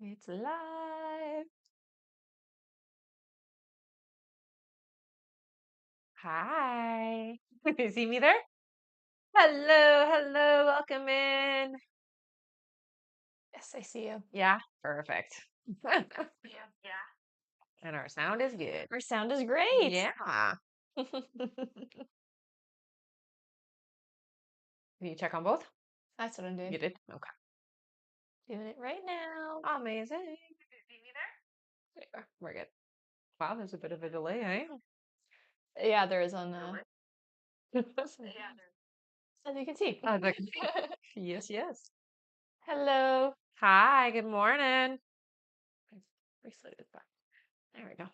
It's live. Hi. You see me there? Hello, hello, welcome in. Yes, I see you. Yeah, perfect. And our sound is good. Our sound is great. Yeah. Can you check on both? That's what I'm doing. You did? Okay. Doing it right now. Amazing. See me there? There you are. We're good. Wow, there's a bit of a delay, eh? Yeah, there is on Yeah, as you can see. yes, yes. Hello. Hi, good morning. My bracelet is back. There we go.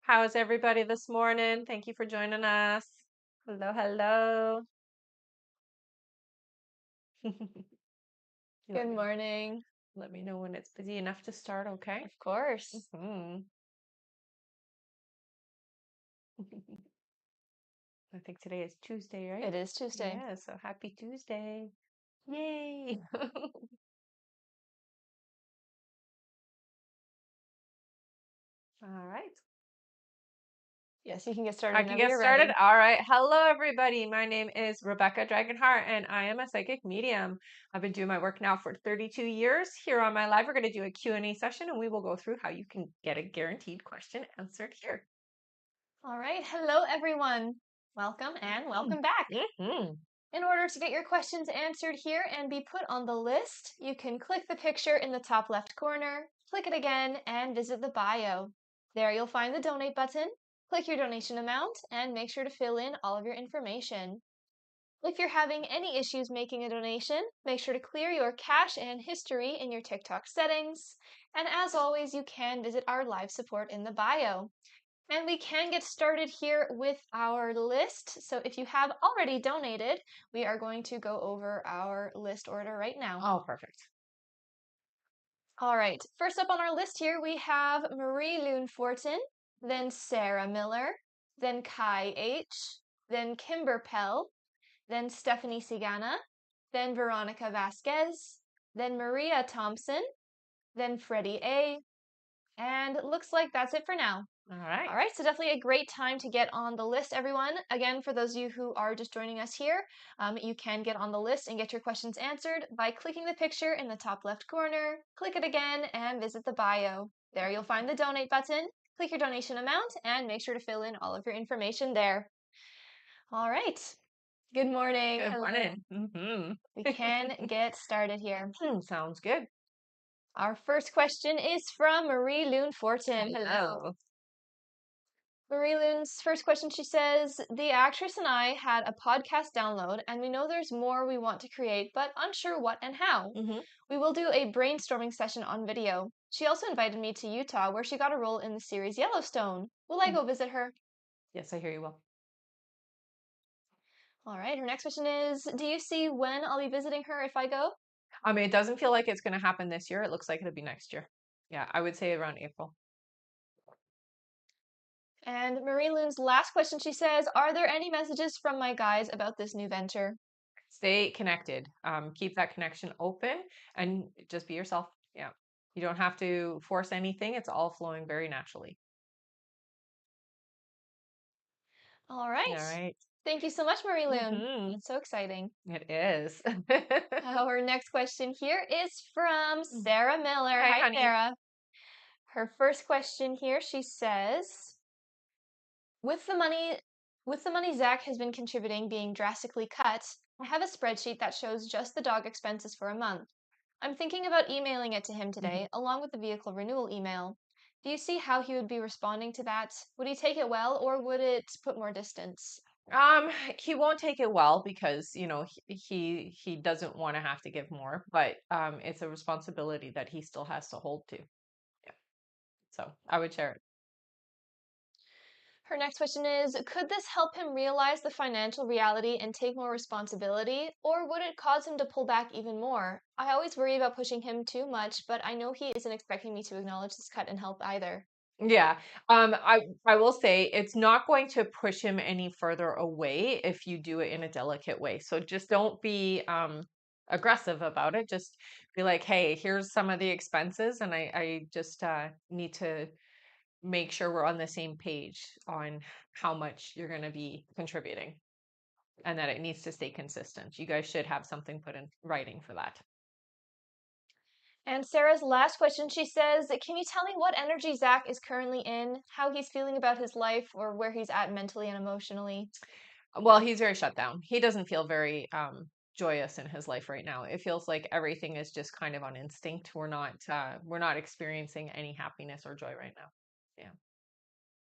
How is everybody this morning? Thank you for joining us. Hello, hello. Good morning. Let me know when it's busy enough to start, okay? Of course. Mhm. I think today is Tuesday, right? It is Tuesday. Yeah, so happy Tuesday. Yay. All right. Yes, you can get started I can whenever get you're started. ready. All right. Hello, everybody. My name is Rebecca Dragonheart, and I am a psychic medium. I've been doing my work now for 32 years. Here on my live, we're going to do a Q&A session, and we will go through how you can get a guaranteed question answered here. All right. Hello, everyone. Welcome and welcome back. Mm-hmm. In order to get your questions answered here and be put on the list, you can click the picture in the top left corner, click it again, and visit the bio. There you'll find the donate button. Click your donation amount and make sure to fill in all of your information. If you're having any issues making a donation, make sure to clear your cache and history in your TikTok settings. And as always, you can visit our live support in the bio. And we can get started here with our list. So if you have already donated, we are going to go over our list order right now. Oh, perfect. All right, first up on our list here, we have Marie Loon Fortin, then Sarah Miller, then Kai H., then Kimber Pell, then Stephanie Sigana, then Veronica Vasquez, then Maria Thompson, then Freddie A., and it looks like that's it for now. All right. All right, so definitely a great time to get on the list, everyone. Again, for those of you who are just joining us here, you can get on the list and get your questions answered by clicking the picture in the top left corner, click it again, and visit the bio. There you'll find the donate button, click your donation amount, and make sure to fill in all of your information there. All right, good morning. Good Hello. morning. Mm-hmm. We can get started here. Sounds good. Our first question is from Marie Loon Fortin. Hello. Marie Loon's first question, she says, the actress and I had a podcast download, and we know there's more we want to create, but unsure what and how. Mm-hmm. We will do a brainstorming session on video. She also invited me to Utah, where she got a role in the series Yellowstone. Will I go visit her? Yes, I hear you well. All right, her next question is, do you see when I'll be visiting her if I go? I mean, it doesn't feel like it's going to happen this year. It looks like it'll be next year. Yeah, I would say around April. And Marie Loon's last question, she says, are there any messages from my guides about this new venture? Stay connected. Keep that connection open and just be yourself. Yeah. You don't have to force anything. It's all flowing very naturally. All right. All right. Thank you so much, Marie Loon. Mm-hmm. That's so exciting. It is. Our next question here is from Sarah Miller. Hi, Hi, honey. Sarah. Her first question here, she says, with the money Zach has been contributing being drastically cut, I have a spreadsheet that shows just the dog expenses for a month. I'm thinking about emailing it to him today, along with the vehicle renewal email. Do you see how he would be responding to that? Would he take it well, or would it put more distance? He won't take it well because, he doesn't want to have to give more, but it's a responsibility that he still has to hold to. Yeah. So I would share it. Her next question is, could this help him realize the financial reality and take more responsibility, or would it cause him to pull back even more? I always worry about pushing him too much, but I know he isn't expecting me to acknowledge this cut and help either. Yeah. I will say it's not going to push him any further away if you do it in a delicate way. So just don't be aggressive about it. Just be like, hey, here's some of the expenses, and I just need to make sure we're on the same page on how much you're going to be contributing and that it needs to stay consistent. You guys should have something put in writing for that. And Sarah's last question, she says, can you tell me what energy Zach is currently in, how he's feeling about his life, or where he's at mentally and emotionally? Well, he's very shut down. He doesn't feel very joyous in his life right now. It feels like everything is just kind of on instinct. We're not experiencing any happiness or joy right now. Yeah,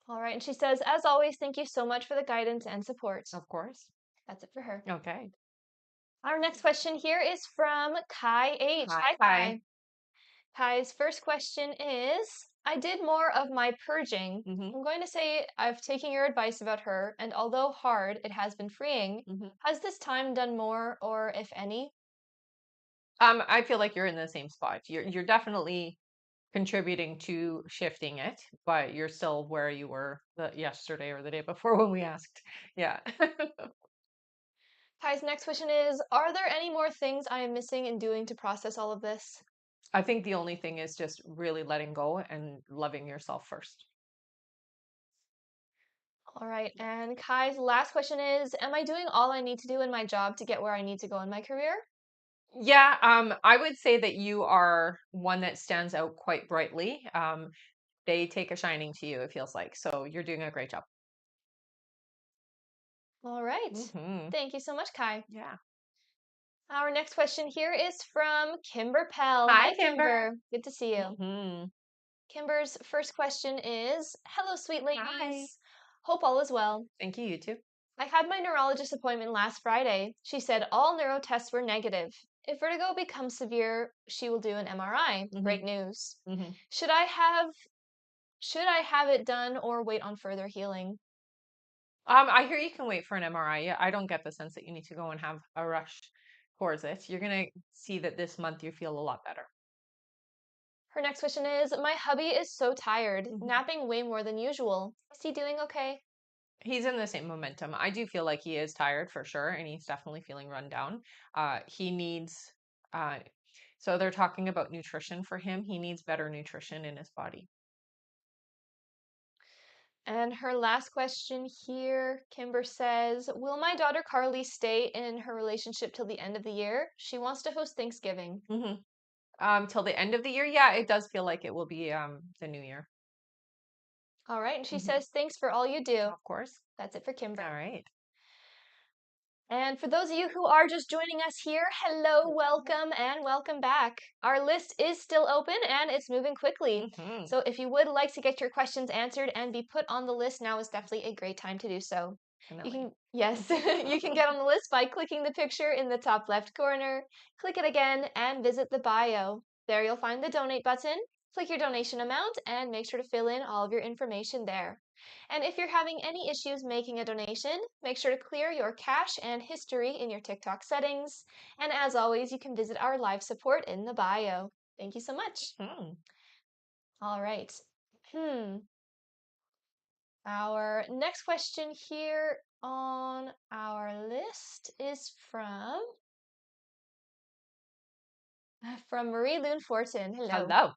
All right. And she says, as always, thank you so much for the guidance and support. of course. That's it for her. Okay. Our next question here is from Kai H. Hi. Hi, Hi. Kai. Kai's first question is, I did more of my purging. Hmm. I'm going to say I've taken your advice about her, and although hard, it has been freeing. Hmm. Has this time done more, or if any? I feel like you're in the same spot. You're definitely contributing to shifting it, but you're still where you were yesterday or the day before when we asked. Yeah. Kai's next question is, are there any more things I am missing in doing to process all of this? I think the only thing is just really letting go and loving yourself first. All right, and Kai's last question is, am I doing all I need to do in my job to get where I need to go in my career? Yeah, I would say that you are one that stands out quite brightly. They take a shining to you, it feels like. So you're doing a great job. All right. Hmm. Thank you so much, Kai. Yeah. Our next question here is from Kimber Pell. Hi, Hi, Kimber. Kimber. Good to see you. Hmm. Kimber's first question is, hello, sweet Hi. ladies. Hope all is well. Thank you, you too. I had my neurologist appointment last Friday. She said all neuro tests were negative. If vertigo becomes severe, she will do an MRI. Hmm. Great news. Hmm. Should I have should I have it done or wait on further healing? I hear you can wait for an MRI. Yeah, I don't get the sense that you need to go and have a rush towards it. You're gonna see that this month you feel a lot better. Her next question is, my hubby is so tired, Mhm. napping way more than usual. Is he doing okay? He's in the same momentum. I do feel like he is tired for sure, and he's definitely feeling run down. He needs, uh, so they're talking about nutrition for him. He needs better nutrition in his body. And her last question here, Kimber says, will my daughter Carly stay in her relationship till the end of the year? She wants to host Thanksgiving. Hmm. Till the end of the year. Yeah, it does feel like it will be the new year. All right, and she Hmm. says, thanks for all you do. Of course. That's it for Kimber. All right. And for those of you who are just joining us here, hello, welcome, and welcome back. Our list is still open and it's moving quickly. Hmm. So if you would like to get your questions answered and be put on the list, now is definitely a great time to do so. You Definitely. can, yes, you can get on the list by clicking the picture in the top left corner, click it again, and visit the bio. There you'll find the donate button. Click your donation amount and make sure to fill in all of your information there. And if you're having any issues making a donation, make sure to clear your cache and history in your TikTok settings. And as always, you can visit our live support in the bio. Thank you so much. Hmm. All right. Hmm. Our next question here on our list is from Marie Loon Fortin. Hello. Hello.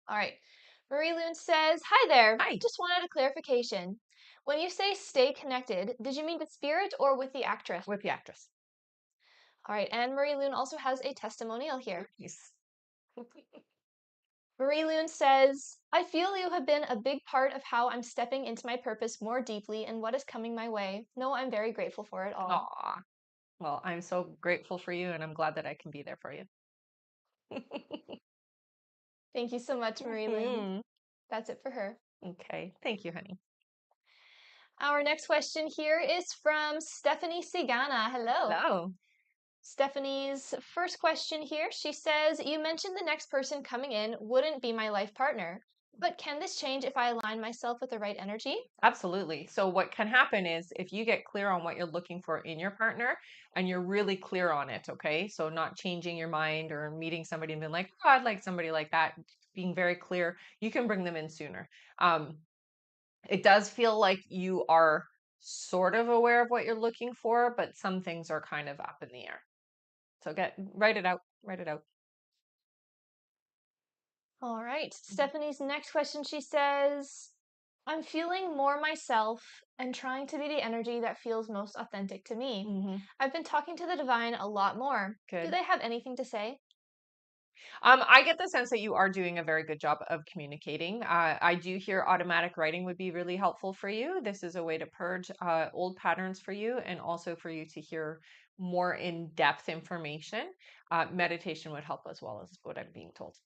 All right. Marie Loon says, hi there. Hi. Just wanted a clarification. When you say stay connected, did you mean with spirit or with the actress? With the actress. All right. And Marie Loon also has a testimonial here. Yes. Marie Loon says, I feel you have been a big part of how I'm stepping into my purpose more deeply and what is coming my way. No, I'm very grateful for it all. Aw. Well, I'm so grateful for you, and I'm glad that I can be there for you. Thank you so much, Marie Loon. Mhm. That's it for her. Okay. Thank you, honey. Our next question here is from Stephanie Sigana. Hello. Hello. Stephanie's first question here, she says, you mentioned the next person coming in wouldn't be my life partner. But can this change if I align myself with the right energy? Absolutely. So what can happen is if you get clear on what you're looking for in your partner and you're really clear on it, okay? So not changing your mind or meeting somebody and being like, oh, I'd like somebody like that, being very clear, you can bring them in sooner. Um, it does feel like you are sort of aware of what you're looking for, but some things are kind of up in the air. So write it out, write it out. All right. Mhm. Stephanie's next question, she says, I'm feeling more myself and trying to be the energy that feels most authentic to me. Mhm. I've been talking to the divine a lot more. Do Good. they have anything to say? I get the sense that you are doing a very good job of communicating. I do hear automatic writing would be really helpful for you. This is a way to purge old patterns for you and also for you to hear more in depth information. Meditation would help as well, as what I'm being told.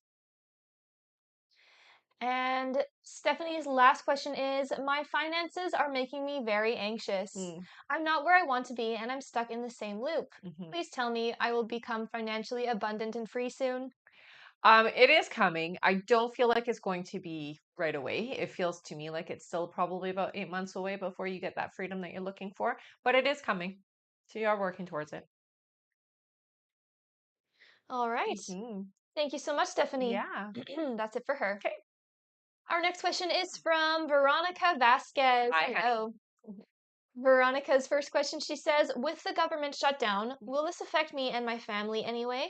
And Stephanie's last question is, my finances are making me very anxious. Mm, I'm not where I want to be and I'm stuck in the same loop. mhm. Please tell me I will become financially abundant and free soon. It is coming. I don't feel like it's going to be right away. It feels to me like it's still probably about 8 months away before you get that freedom that you're looking for, but it is coming. So you are working towards it. All right. Hmm. Thank you so much, Stephanie. Yeah. That's it for her. Okay. Our next question is from Veronica Vasquez. Hi, honey. Hello. Veronica's first question, she says, with the government shutdown, Mhm. will this affect me and my family anyway?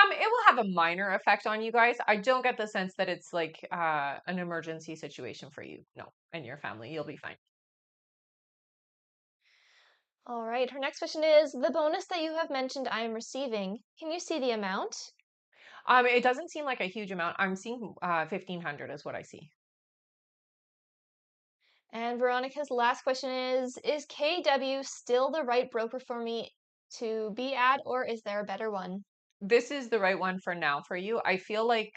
It will have a minor effect on you guys. I don't get the sense that it's like an emergency situation for you. No, and your family. You'll be fine. All right. Her next question is, the bonus that you have mentioned I am receiving, can you see the amount? It doesn't seem like a huge amount. I'm seeing 1,500 is what I see. And Veronica's last question is KW still the right broker for me to be at, or is there a better one? This is the right one for now for you. I feel like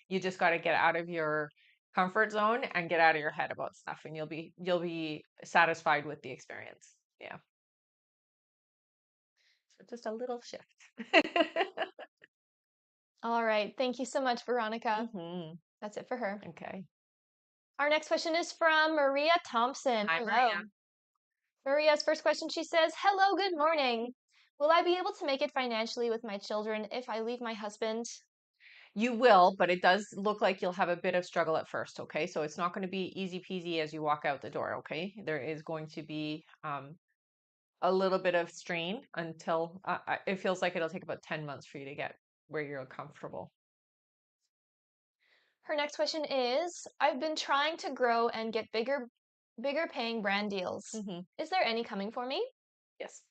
you just got to get out of your comfort zone and get out of your head about stuff, and you'll be satisfied with the experience. Yeah. So just a little shift. All right. Thank you so much, Veronica. Hmm. That's it for her. Okay. Our next question is from Maria Thompson. Hi, Hello. Maria. Maria's first question, she says, hello, good morning. Will I be able to make it financially with my children if I leave my husband? You will, but it does look like you'll have a bit of struggle at first, okay? So it's not going to be easy peasy as you walk out the door, okay? There is going to be a little bit of strain until it feels like it'll take about 10 months for you to get where you're comfortable. Her next question is, I've been trying to grow and get bigger paying brand deals. Hmm. Is there any coming for me? Yes.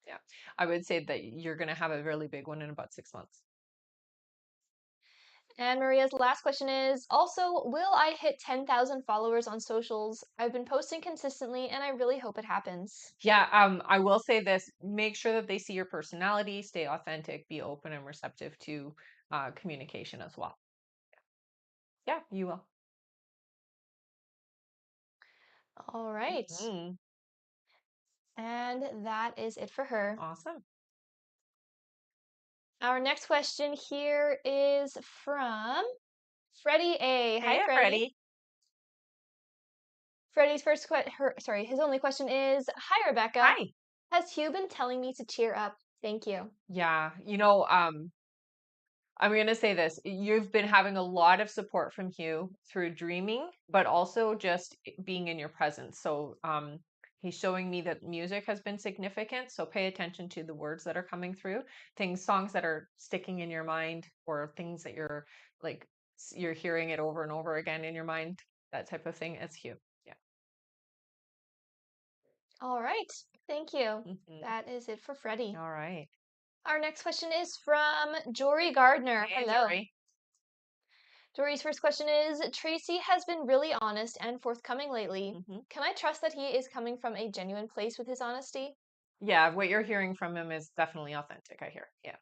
Yeah. I would say that you're going to have a really big one in about 6 months. And Maria's last question is, also, will I hit 10,000 followers on socials? I've been posting consistently and I really hope it happens. Yeah. I will say this, make sure that they see your personality, stay authentic, be open and receptive to communication as well. Yeah, you will. All right. Mhm. And that is it for her. Awesome. Our next question here is from Freddie A. Hi, Hey, Freddie. Freddie. Freddie's his only question is, hi, Rebecca. Hi. Has Hugh been telling me to cheer up? Thank you. Yeah, I'm going to say this. You've been having a lot of support from Hugh through dreaming, but also just being in your presence. So, he's showing me that music has been significant. So pay attention to the words that are coming through, songs that are sticking in your mind, or things that you're like, you're hearing it over and over again in your mind, that type of thing. It's Hugh. Yeah. All right. Thank you. Hmm. That is it for Freddie. All right. Our next question is from Jory Gardner. Hey, Hello. Jory. Jory's first question is, Tracy has been really honest and forthcoming lately. Hmm. Can I trust that he is coming from a genuine place with his honesty? Yeah, what you're hearing from him is definitely authentic, I hear. Yeah,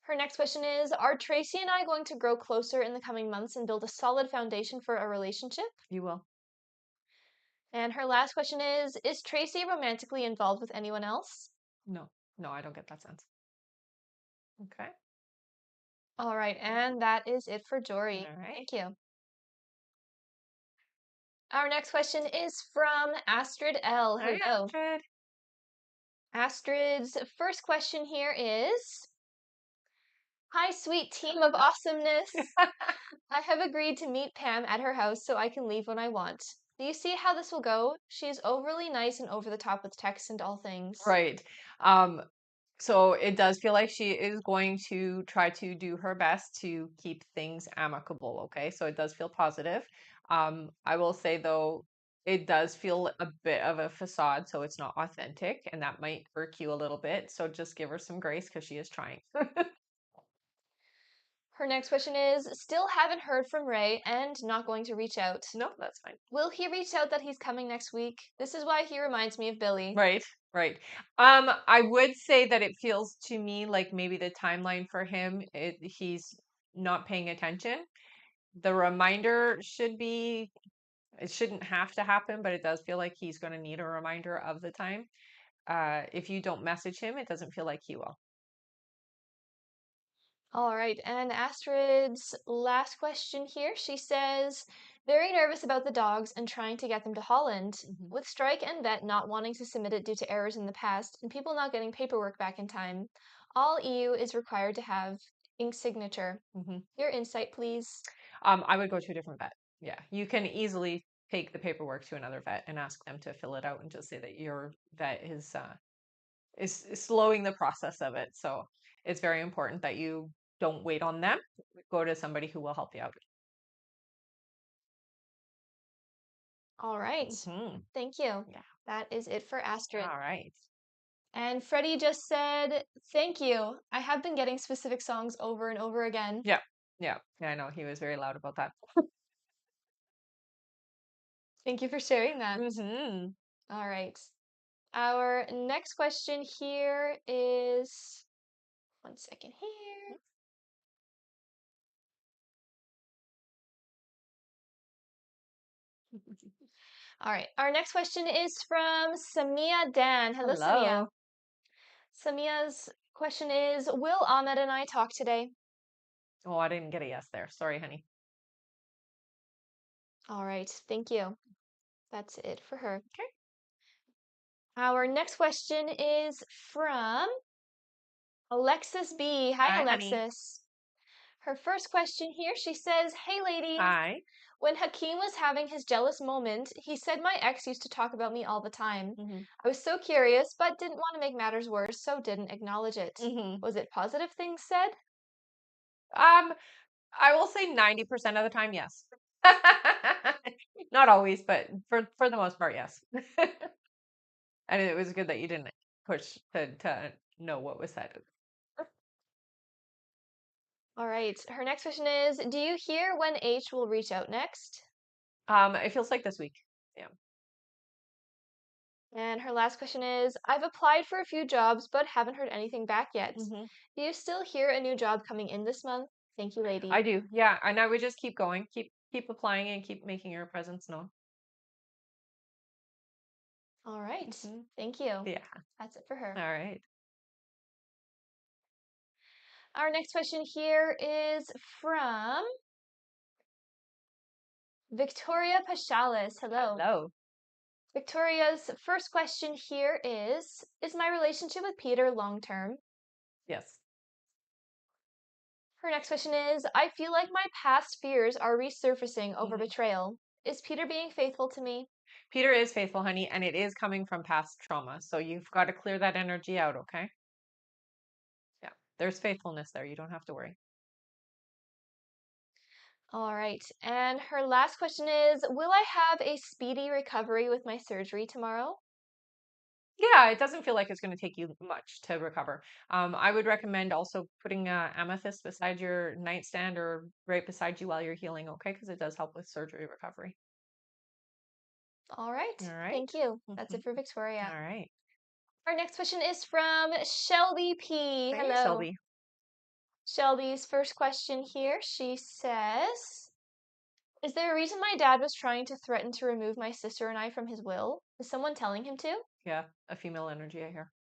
Her next question is, are Tracy and I going to grow closer in the coming months and build a solid foundation for a relationship? you will. And her last question is Tracy romantically involved with anyone else? No, no, I don't get that sense. Okay. All right, and that is it for Jory. All right. Thank you. Our next question is from Astrid L. Hi, Hello. Astrid. Astrid's first question here is, hi, sweet team of awesomeness. I have agreed to meet Pam at her house so I can leave when I want. Do you see how this will go? She's overly nice and over the top with texts and all things. Right. Um, so it does feel like she is going to try to do her best to keep things amicable, okay? So it does feel positive. I will say though, it does feel a bit of a facade, so it's not authentic, and that might irk you a little bit. So just give her some grace because she is trying. Her next question is, still haven't heard from Ray and not going to reach out. No, that's fine. Will he reach out that he's coming next week? This is why he reminds me of Billy. Right, right. I would say that it feels to me like maybe the timeline for him, he's not paying attention. The reminder should be, it shouldn't have to happen, but it does feel like he's going to need a reminder of the time. If you don't message him, it doesn't feel like he will. All right, and Astrid's last question here. She says, very nervous about the dogs and trying to get them to Holland. Hmm. With Strike and Vet not wanting to submit it due to errors in the past and people not getting paperwork back in time, all EU is required to have ink signature. Hmm. Your insight, please. I would go to a different vet. Yeah, you can easily take the paperwork to another vet and ask them to fill it out and just say that your vet is slowing the process of it. So it's very important that you don't wait on them. Go to somebody who will help you out. All right, Hmm. thank you. Yeah. That is it for Astrid. All right. And Freddie just said, thank you. I have been getting specific songs over and over again. Yeah. Yeah. Yeah. I know he was very loud about that. Thank you for sharing that. Hmm. All right. Our next question here is, one second here. All right. Our next question is from Samia Dan. Hello, Samia. Hello. Samia's question is, will Ahmed and I talk today? Oh, I didn't get a yes there. Sorry, honey. All right. Thank you. That's it for her. Okay. Our next question is from Alexis B. Hi, Hi, honey. Alexis. Her first question here, she says, hey, ladies. Hi. When Hakeem was having his jealous moment, he said my ex used to talk about me all the time. Hmm. I was so curious, but didn't want to make matters worse, so didn't acknowledge it. Hmm. Was it positive things said? Um, I will say 90% of the time, yes. Not always, but for the most part, yes. And it was good that you didn't push to know what was said. All right. Her next question is, do you hear when H will reach out next? It feels like this week. Yeah. And her last question is, I've applied for a few jobs, but haven't heard anything back yet. Hmm. Do you still hear a new job coming in this month? Thank you, I lady. do. Yeah, and I would just keep going, keep applying, and keep making your presence known. All right. Hmm. Thank you. Yeah. That's it for her. All right. Our next question here is from Victoria Pachalis. Hello. Hello. Victoria's first question here is my relationship with Peter long term? Yes. Her next question is, I feel like my past fears are resurfacing over Hmm. betrayal. Is Peter being faithful to me? Peter is faithful, honey, and it is coming from past trauma. So you've got to clear that energy out, okay? Yeah. There's faithfulness there. You don't have to worry. All right. And her last question is, will I have a speedy recovery with my surgery tomorrow? Yeah, it doesn't feel like it's going to take you much to recover. I would recommend also putting amethyst beside your nightstand or right beside you while you're healing, okay? Because it does help with surgery recovery. All right. All right. Thank you. That's Hmm. it for Victoria. All right. Our next question is from Shelby P. Hey, Hello. Shelby. Shelby's first question here, she says, is there a reason my dad was trying to threaten to remove my sister and I from his will? Is someone telling him to? Yeah, a female energy, I hear.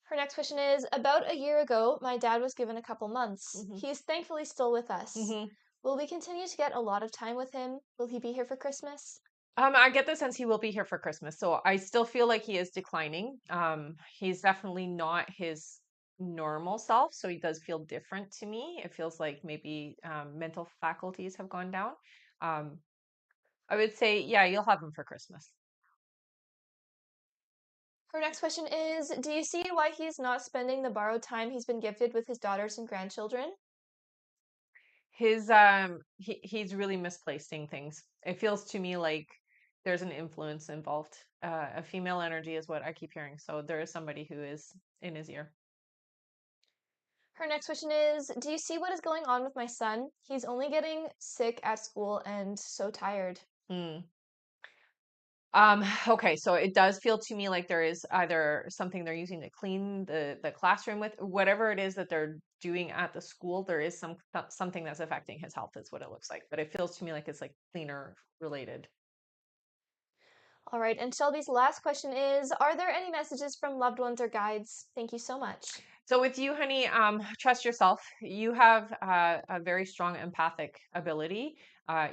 Her next question is, about a year ago, my dad was given a couple months. Hmm. He's thankfully still with us. Hmm. Will we continue to get a lot of time with him? Will he be here for Christmas? I get the sense he will be here for Christmas, so I still feel like he is declining. He's definitely not his normal self, so he does feel different to me. It feels like maybe mental faculties have gone down. Um, I would say, yeah, you'll have him for Christmas. Her next question is, do you see why he's not spending the borrowed time he's been gifted with his daughters and grandchildren? He's really misplacing things. It feels to me like there's an influence involved. A female energy is what I keep hearing, so there is somebody who is in his ear. Her next question is, do you see what is going on with my son? He's only getting sick at school and so tired. Hmm. Okay, so it does feel to me like there is either something they're using to clean the classroom with, whatever it is that they're doing at the school, there is something that's affecting his health, is what it looks like. But it feels to me like it's like cleaner related. All right, and Shelby's last question is, are there any messages from loved ones or guides? Thank you so much. So with you, honey, trust yourself. You have a very strong empathic ability.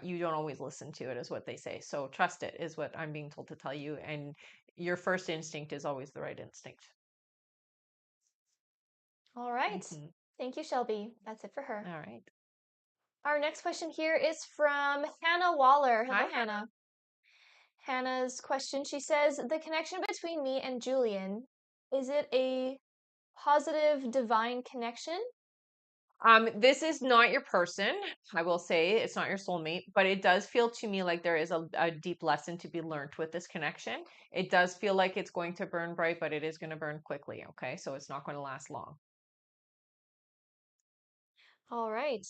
You don't always listen to it, is what they say. So trust it, is what I'm being told to tell you. And your first instinct is always the right instinct. All right. Hmm. Thank you, Shelby. That's it for her. All right. Our next question here is from Hannah Waller. Hi, Hello, Hannah. Hannah. Hannah's question, she says, the connection between me and Julian, is it a positive divine connection? This is not your person. I will say it's not your soulmate, but it does feel to me like there is a deep lesson to be learned with this connection. It does feel like it's going to burn bright, but it is going to burn quickly. Okay. So it's not going to last long. All right.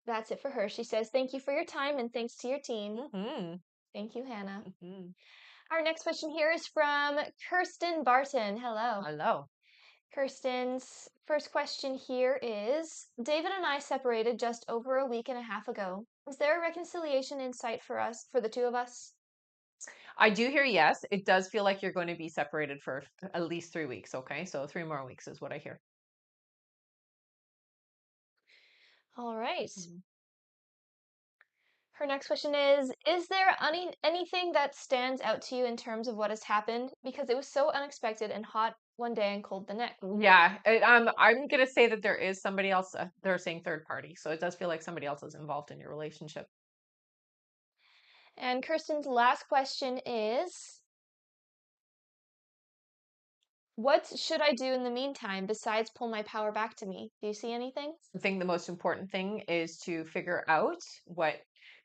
That's it for her. She says, thank you for your time and thanks to your team. Mm-hmm. Thank you, Hannah. Mm-hmm. Our next question here is from Kirsten Barton. Hello. Hello. Kirsten's first question here is, David and I separated just over a week and a half ago. Is there a reconciliation in sight for us, for the two of us? I do hear yes. It does feel like you're going to be separated for at least 3 weeks. Okay. So 3 more weeks is what I hear. All right. Mhm. Her next question is there anything that stands out to you in terms of what has happened? Because it was so unexpected and hot one day and cold the next. Yeah. I'm going to say that there is somebody else. They're saying third party. So it does feel like somebody else is involved in your relationship. And Kirsten's last question is, what should I do in the meantime besides pull my power back to me? Do you see anything? I think the most important thing is to figure out what,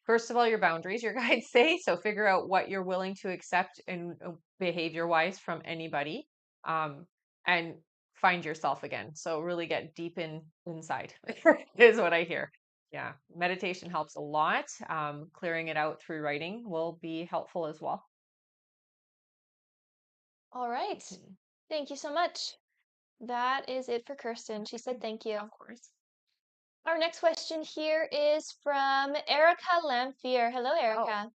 first of all, your boundaries, your guides say. So figure out what you're willing to accept and behavior wise from anybody, um, and find yourself again. So really get deep inside is what I hear. Yeah. Meditation helps a lot. Clearing it out through writing will be helpful as well. All right. Mhm. Thank you so much. That is it for Kirsten. She said thank you. Of course. Our next question here is from Erica Lamphere. Hello, Oh, Erica.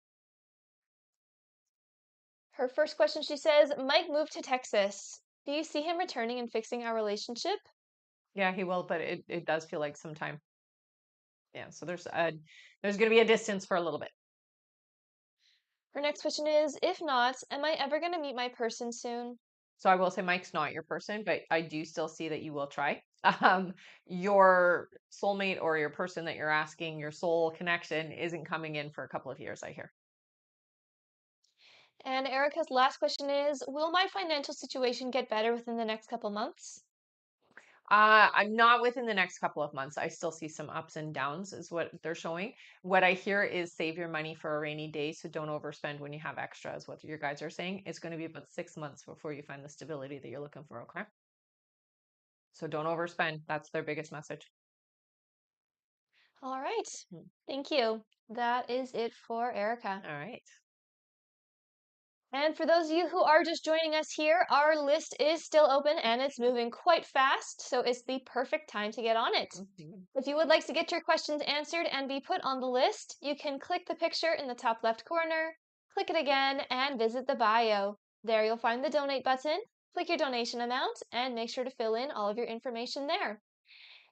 Her first question, she says, Mike moved to Texas. Do you see him returning and fixing our relationship? yeah, he will, but it does feel like some time. Yeah. So there's going to be a distance for a little bit. Her next question is, if not, am I ever going to meet my person soon? So I will say Mike's not your person, but I do still see that you will try. Your soulmate or your person that you're asking, your soul connection isn't coming in for a couple of years, I hear. And Erica's last question is, will my financial situation get better within the next couple months? I'm not within the next couple of months. I still see some ups and downs, is what they're showing. What I hear is save your money for a rainy day. So don't overspend when you have extra, is what your guys are saying. It's going to be about 6 months before you find the stability that you're looking for. Okay. So don't overspend. That's their biggest message. All right. Hmm. Thank you. That is it for Erica. All right. And for those of you who are just joining us here, our list is still open and it's moving quite fast, so it's the perfect time to get on it. Mhm. If you would like to get your questions answered and be put on the list, you can click the picture in the top left corner, click it again, and visit the bio. There you'll find the donate button. click your donation amount, and make sure to fill in all of your information there.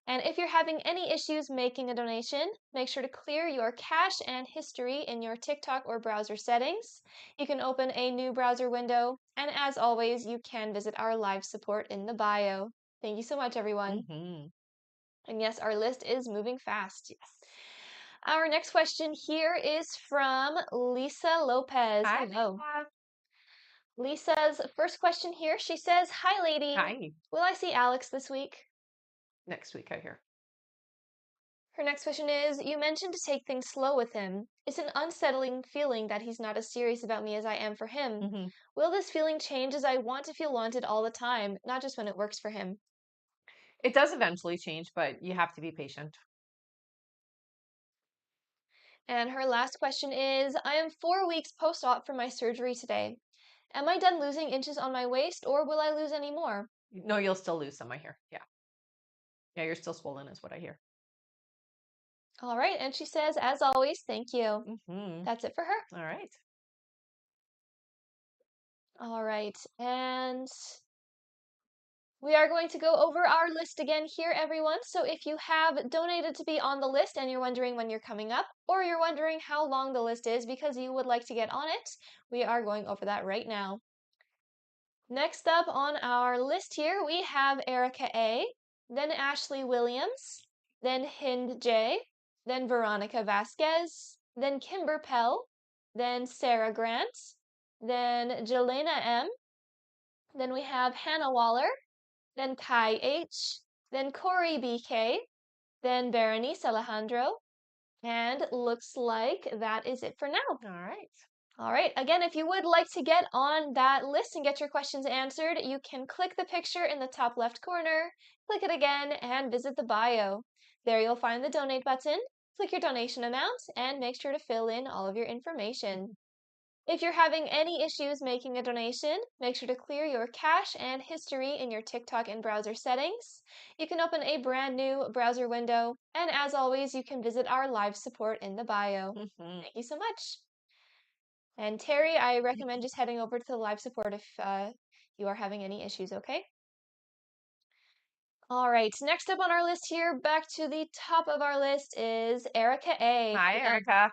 And if you're having any issues making a donation, make sure to clear your cache and history in your TikTok or browser settings. You can open a new browser window, and as always, you can visit our live support in the bio. Thank you so much, everyone. Mm-hmm. And yes, our list is moving fast. Yes. Our next question here is from Lisa Lopez. Hi, Hello. Lisa. Lisa's first question here, she says, "Hi, lady. Hi. Will I see Alex this week?" Next week, I hear. Her next question is, "You mentioned to take things slow with him. It's an unsettling feeling that he's not as serious about me as I am for him. Mm-hmm. Will this feeling change as I want to feel wanted all the time, not just when it works for him?" It does eventually change, but you have to be patient. And her last question is, "I am 4 weeks post-op from my surgery today. Am I done losing inches on my waist, or will I lose any more?" No, you'll still lose some, I hear. Yeah. Yeah, you're still swollen, is what I hear. All right, and she says, "As always, thank you." Mm-hmm. That's it for her. All right. All right, and we are going to go over our list again here, everyone. So if you have donated to be on the list and you're wondering when you're coming up, or you're wondering how long the list is because you would like to get on it, we are going over that right now. Next up on our list here, we have Erica A, then Ashley Williams, then Hind J, then Veronica Vasquez, then Kimber Pell, then Sarah Grant, then Jelena M, then we have Hannah Waller, then Kai H, then Corey BK, then Berenice Alejandro, and looks like that is it for now. All right. All right, again, if you would like to get on that list and get your questions answered, you can click the picture in the top left corner, click it again, and visit the bio. There you'll find the donate button, click your donation amount, and make sure to fill in all of your information. If you're having any issues making a donation, make sure to clear your cache and history in your TikTok and browser settings. You can open a brand new browser window, and as always, you can visit our live support in the bio. Mm-hmm. Thank you so much. And Terry, I recommend just heading over to the live support if you are having any issues, okay? All right, next up on our list here, back to the top of our list is Erica A. Hi, Hello. Erica.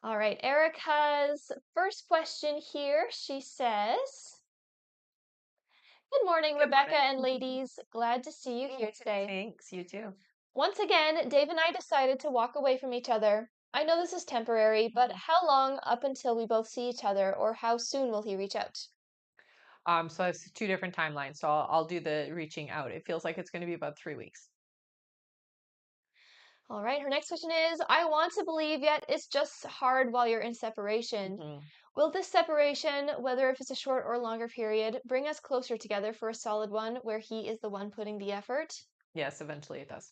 All right, Erica's first question here, she says, "Good morning, Good Rebecca morning. and ladies. Glad to see you here today. Thanks. You too. Once again, Dave and I decided to walk away from each other. I know this is temporary, but how long up until we both see each other, or how soon will he reach out?" So it's two different timelines. So I'll do the reaching out. It feels like it's going to be about 3 weeks. All right, her next question is, "I want to believe, yet it's just hard while you're in separation. Mm-hmm. Will this separation, whether if it's a short or longer period, bring us closer together for a solid one where he is the one putting the effort?" Yes, eventually it does.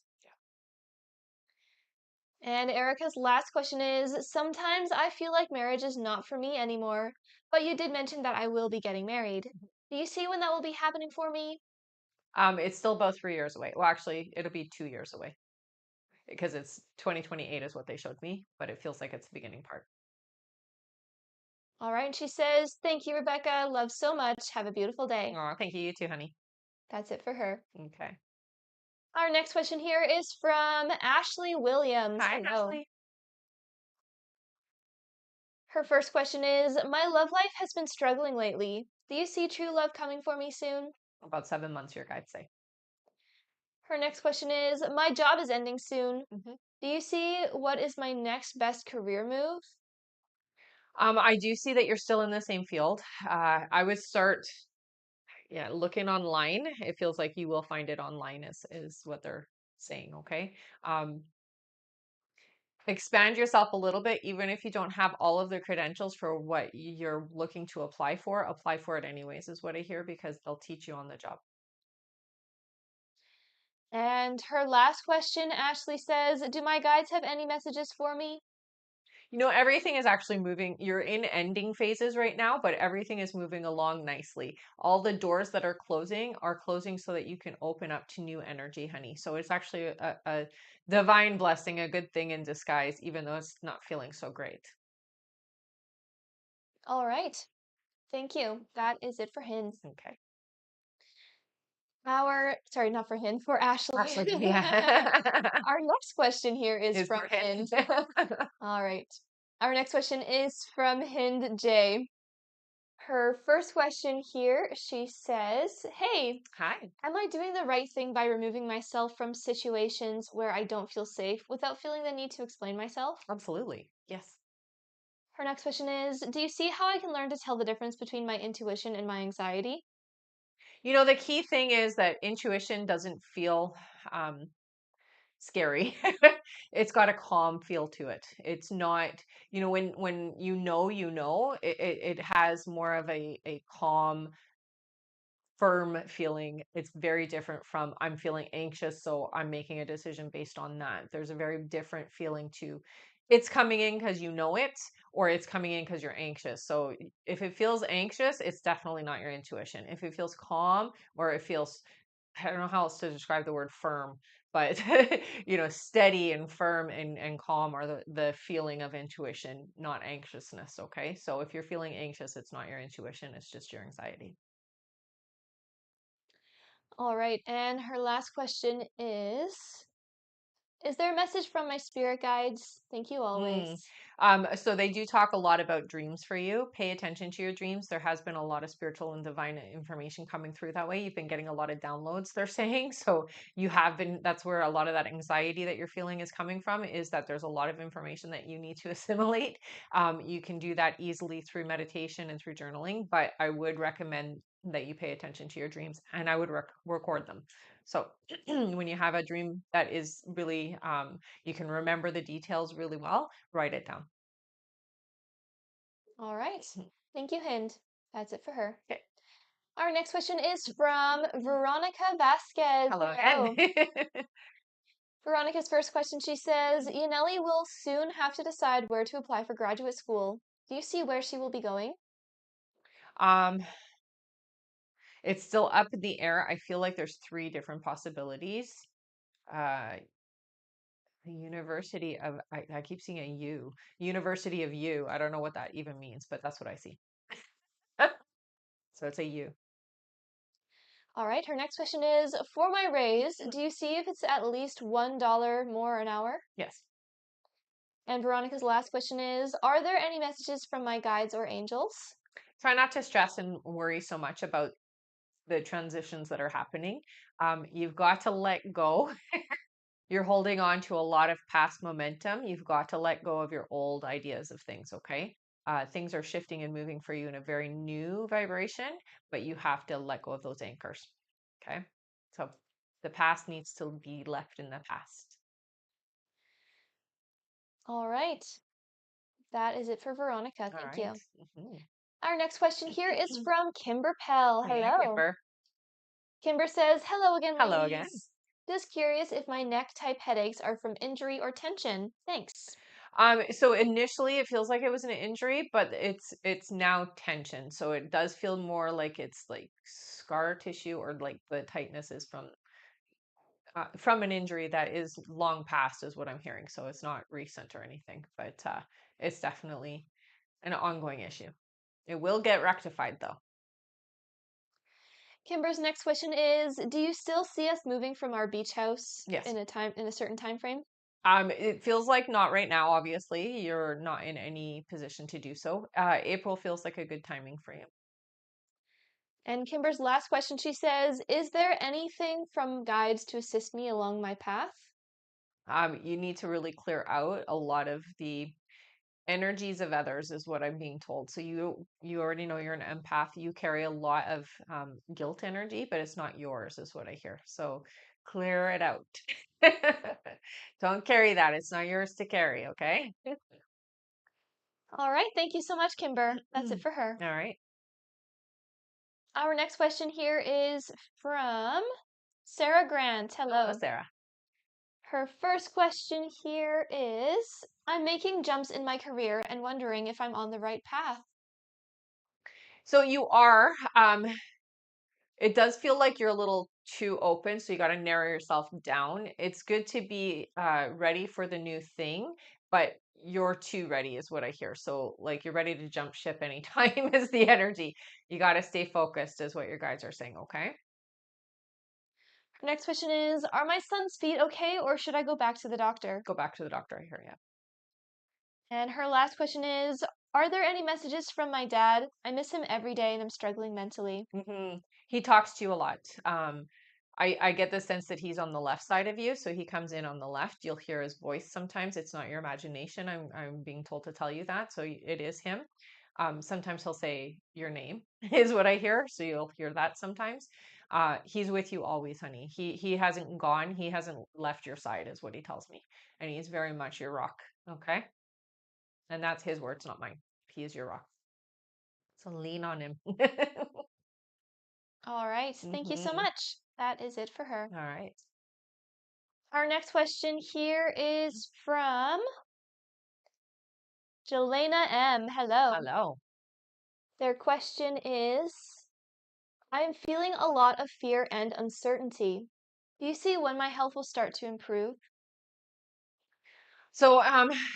Yeah. And Erica's last question is, "Sometimes I feel like marriage is not for me anymore, but you did mention that I will be getting married. Do you see when that will be happening for me?" It's still about 3 years away. Well, actually, it'll be 2 years away because it's 2028 is what they showed me, but it feels like it's the beginning part. All right, and she says, "Thank you, Rebecca. Love so much. Have a beautiful day." Oh, thank you. You too, honey. That's it for her. Okay. Our next question here is from Ashley Williams. Hi, Hello. Ashley. Her first question is, "My love life has been struggling lately. Do you see true love coming for me soon?" About 7 months, your guide say. Her next question is, "My job is ending soon. Hmm. Do you see what is my next best career move?" I do see that you're still in the same field. I would start, yeah, looking online. It feels like you will find it online, is what they're saying. Okay. Expand yourself a little bit, even if you don't have all of the credentials for what you're looking to apply for it anyways, is what I hear, because they'll teach you on the job. And her last question, Ashley says, "Do my guides have any messages for me?" Everything is actually moving. You're in ending phases right now, but everything is moving along nicely. All the doors that are closing so that you can open up to new energy, honey. So it's actually a divine blessing, a good thing in disguise, even though it's not feeling so great. All right. Thank you. That is it for Hinds. Okay. Sorry, not for Hind, for Ashley. Ashley, yeah. Our next question here is Is from for him. Hind. All right. Our next question is from Hind J. Her first question here, she says, "Hey, Hi. am I doing the right thing by removing myself from situations where I don't feel safe without feeling the need to explain myself?" Absolutely. Yes. Her next question is, "Do you see how I can learn to tell the difference between my intuition and my anxiety?" The key thing is that intuition doesn't feel um, scary. It's got a calm feel to it. It's not, when it has more of a calm, firm feeling. It's very different from I'm feeling anxious, so I'm making a decision based on that. There's a very different feeling to it's coming in because you know it, or it's coming in because you're anxious. So if it feels anxious, it's definitely not your intuition. If it feels calm or it feels, I don't know how else to describe the word firm, but steady and firm and calm are the feeling of intuition, not anxiousness. Okay. So if you're feeling anxious, it's not your intuition, it's just your anxiety. All right, and her last question is there a message from my spirit guides? Thank you Mm. always. So they do talk a lot about dreams for you. Pay attention to your dreams. There has been a lot of spiritual and divine information coming through that way. You've been getting a lot of downloads, they're saying. So that's where a lot of that anxiety that you're feeling is coming from, is that there's a lot of information that you need to assimilate. You can do that easily through meditation and through journaling, but I would recommend that you pay attention to your dreams, and I would record them. So when you have a dream that is really you can remember the details really well, write it down. All right. Thank you, Hind. That's it for her. Okay. Our next question is from Veronica Vasquez. Hello again. Hello. Veronica's first question, she says, Yaneli will soon have to decide where to apply for graduate school. Do you see where she will be going? um, it's still up in the air. I feel like there's three different possibilities. Uh, the University of I keep seeing a U. University of U. I don't know what that even means, but that's what I see. So it's a U. All right. Her next question is, for my raise, do you see if it's at least $1 more an hour? Yes. And Veronica's last question is, are there any messages from my guides or angels? Try not to stress and worry so much about the transitions that are happening. You've got to let go. You're holding on to a lot of past momentum. You've got to let go of your old ideas of things, okay? Things are shifting and moving for you in a very new vibration, but you have to let go of those anchors, okay? So the past needs to be left in the past. All right. That is it for Veronica. All Thank right. you. Mhm. Our next question here is from Kimber Pell. Yeah, Hello. Kipper. Kimber says, hello again, Hello again. ladies. Just curious if my neck type headaches are from injury or tension. Thanks. So initially it feels like it was an injury, but it's now tension. So it does feel more like it's like scar tissue, or like the tightness is from an injury that is long past, is what I'm hearing. So it's not recent or anything, but it's definitely an ongoing issue. It will get rectified though. Kimber's next question is, do you still see us moving from our beach house Yes. in a certain time frame? It feels like not right now. Obviously, you're not in any position to do so. April feels like a good timing for you. And Kimber's last question, she says, is there anything from guides to assist me along my path? You need to really clear out a lot of the energies of others, is what I'm being told. So you already know you're an empath. You carry a lot of guilt energy, but it's not yours, is what I hear. So clear it out. Don't carry that. It's not yours to carry. Okay. All right. Thank you so much, Kimber. That's it for her. All right. Our next question here is from Sarah Grant. Hello, Hello. Sarah. Her first question here is, I'm making jumps in my career and wondering if I'm on the right path. So you are. It does feel like you're a little too open, so you got to narrow yourself down. It's good to be ready for the new thing, but you're too ready, is what I hear. So, like, you're ready to jump ship anytime is the energy. You got to stay focused, is what your guides are saying. Okay. Next question is, are my son's feet okay, or should I go back to the doctor? Go back to the doctor, I hear you. And her last question is, are there any messages from my dad? I miss him every day and I'm struggling mentally. He talks to you a lot. I get the sense that he's on the left side of you, so he comes in on the left. You'll hear his voice sometimes. It's not your imagination. I'm being told to tell you that, so it is him. Sometimes he'll say your name is what I hear, so you'll hear that sometimes. He's with you always, honey. He hasn't gone. He hasn't left your side, is what he tells me, and he's very much your rock. Okay, and that's his words, not mine. He is your rock. So lean on him. All right, thank you so Mhm. much. That is it for her. All right. Our next question here is from Jelena M. Hello. Hello. Their question is, I am feeling a lot of fear and uncertainty. Do you see when my health will start to improve? So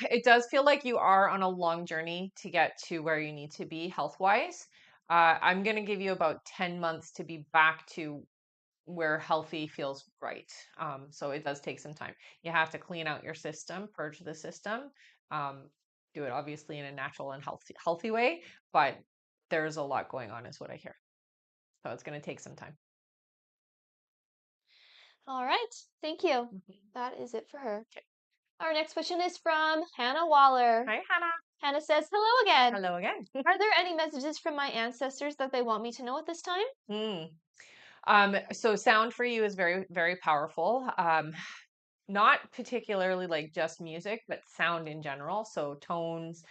it does feel like you are on a long journey to get to where you need to be health wise. I'm going to give you about 10 months to be back to where healthy feels right. So it does take some time. You have to clean out your system, purge the system, um, do it obviously in a natural and healthy way, but there's a lot going on, is what I hear. So it's going to take some time. All right, thank you. Mhm. That is it for her. Okay. Our next question is from Hannah Waller. Hi, Hannah. Hannah says, hello again. Hello again. Are there any messages from my ancestors that they want me to know at this time? Hmm. So sound for you is very, very powerful. Not particularly like just music, but sound in general. So tones,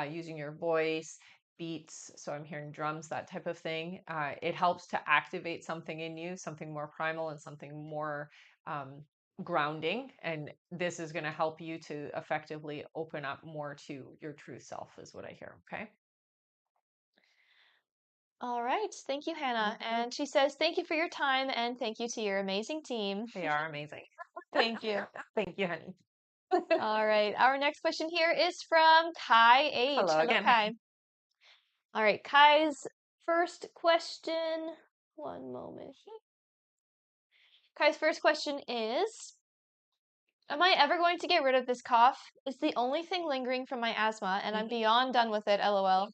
using your voice, beats. So I'm hearing drums, that type of thing. It helps to activate something in you, something more primal and something more um, grounding. And this is going to help you to effectively open up more to your true self, is what I hear. Okay. All right, thank you, Hannah. Mhm. And she says, thank you for your time and thank you to your amazing team. They are amazing. Thank you. Thank you, honey. All right, our next question here is from Kai H. Hello Hello, again. Kai. All right, Kai's first question. One moment. Kai's first question is, am I ever going to get rid of this cough? It's the only thing lingering from my asthma, and I'm beyond done with it, lol.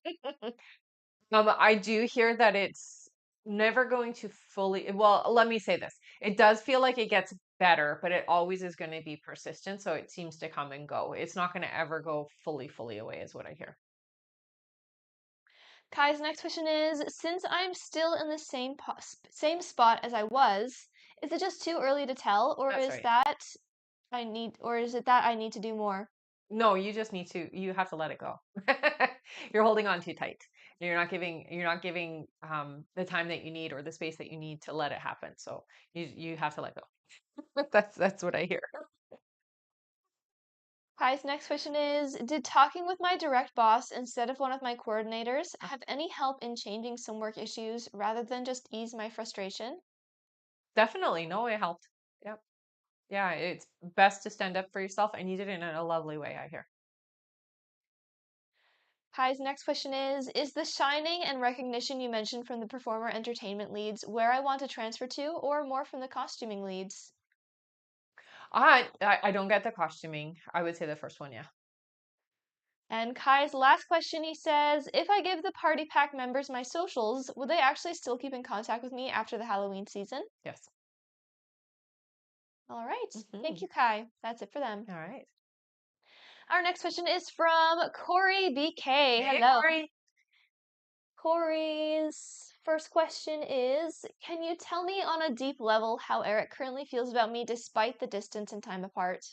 I do hear that it's never going to fully, well, let me say this. It does feel like it gets better, but it always is going to be persistent. So it seems to come and go. It's not going to ever go fully away, is what I hear. Kai's next question is, since I'm still in the same spot as I was, is it just too early to tell, That's right. or is it that I need to do more? No, you have to let it go. You're holding on too tight. You're not giving the time that you need or the space that you need to let it happen. So you have to let go. That's what I hear. Kai's next question is, did talking with my direct boss instead of one of my coordinators have any help in changing some work issues rather than just ease my frustration? Definitely. No, it helped. Yep. Yeah, it's best to stand up for yourself, and you did it in a lovely way, I hear. Kai's next question is the shining and recognition you mentioned from the performer entertainment leads where I want to transfer to, or more from the costuming leads? I don't get the costuming. I would say the first one, yeah. And Kai's last question, he says, if I give the party pack members my socials, will they actually still keep in contact with me after the Halloween season? Yes. All right. Thank Hmm. you, Kai. That's it for them. All right. Our next question is from Corey BK. Hey, Hello. Corey. Corey's first question is, can you tell me on a deep level how Eric currently feels about me despite the distance and time apart?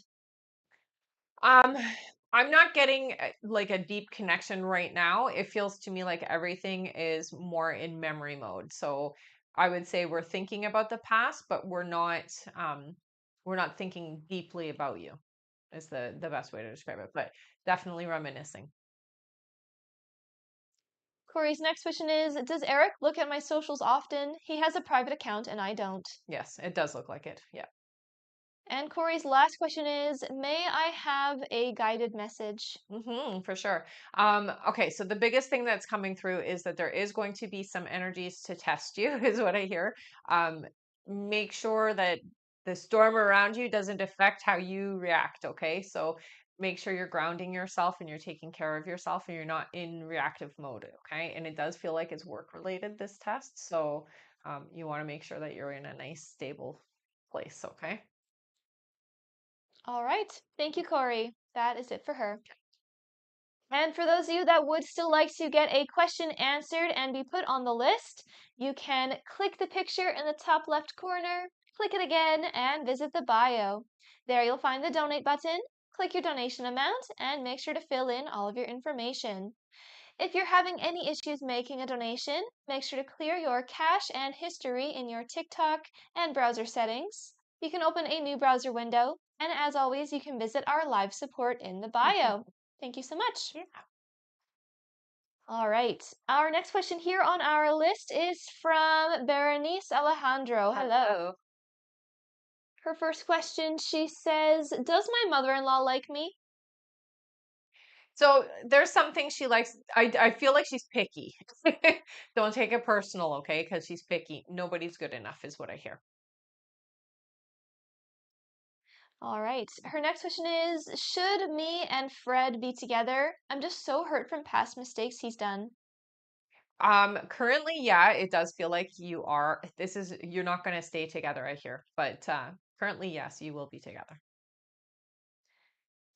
Um, I'm not getting like a deep connection right now. It feels to me like everything is more in memory mode. So I would say we're thinking about the past, but we're not thinking deeply about you is the best way to describe it, but definitely reminiscing. Corey's next question is, does Eric look at my socials often? He has a private account and I don't. Yes, it does look like it. Yeah. And Corey's last question is, may I have a guided message? For sure. Okay, so the biggest thing that's coming through is that there is going to be some energies to test you, is what I hear. Um, make sure that the storm around you doesn't affect how you react, okay? So make sure you're grounding yourself and you're taking care of yourself and you're not in reactive mode, okay? And it does feel like it's work related, this test. So you want to make sure that you're in a nice, stable place, okay? All right. Thank you, Corey. That is it for her. And for those of you that would still like to get a question answered and be put on the list, you can click the picture in the top left corner, click it again, and visit the bio. There you'll find the donate button, click your donation amount, and make sure to fill in all of your information. If you're having any issues making a donation, make sure to clear your cache and history in your TikTok and browser settings. You can open a new browser window, and as always, you can visit our live support in the bio. Thank you so much. Yeah. All right. Our next question here on our list is from Berenice Alejandro. Hello. Her first question, she says, does my mother-in-law like me? So there's something she likes. I feel like she's picky. Don't take it personal, okay? Because she's picky. Nobody's good enough, is what I hear. All right. Her next question is, should me and Fred be together? I'm just so hurt from past mistakes he's done. Currently, yeah, it does feel like you're not going to stay together, I hear. But currently, yes, you will be together.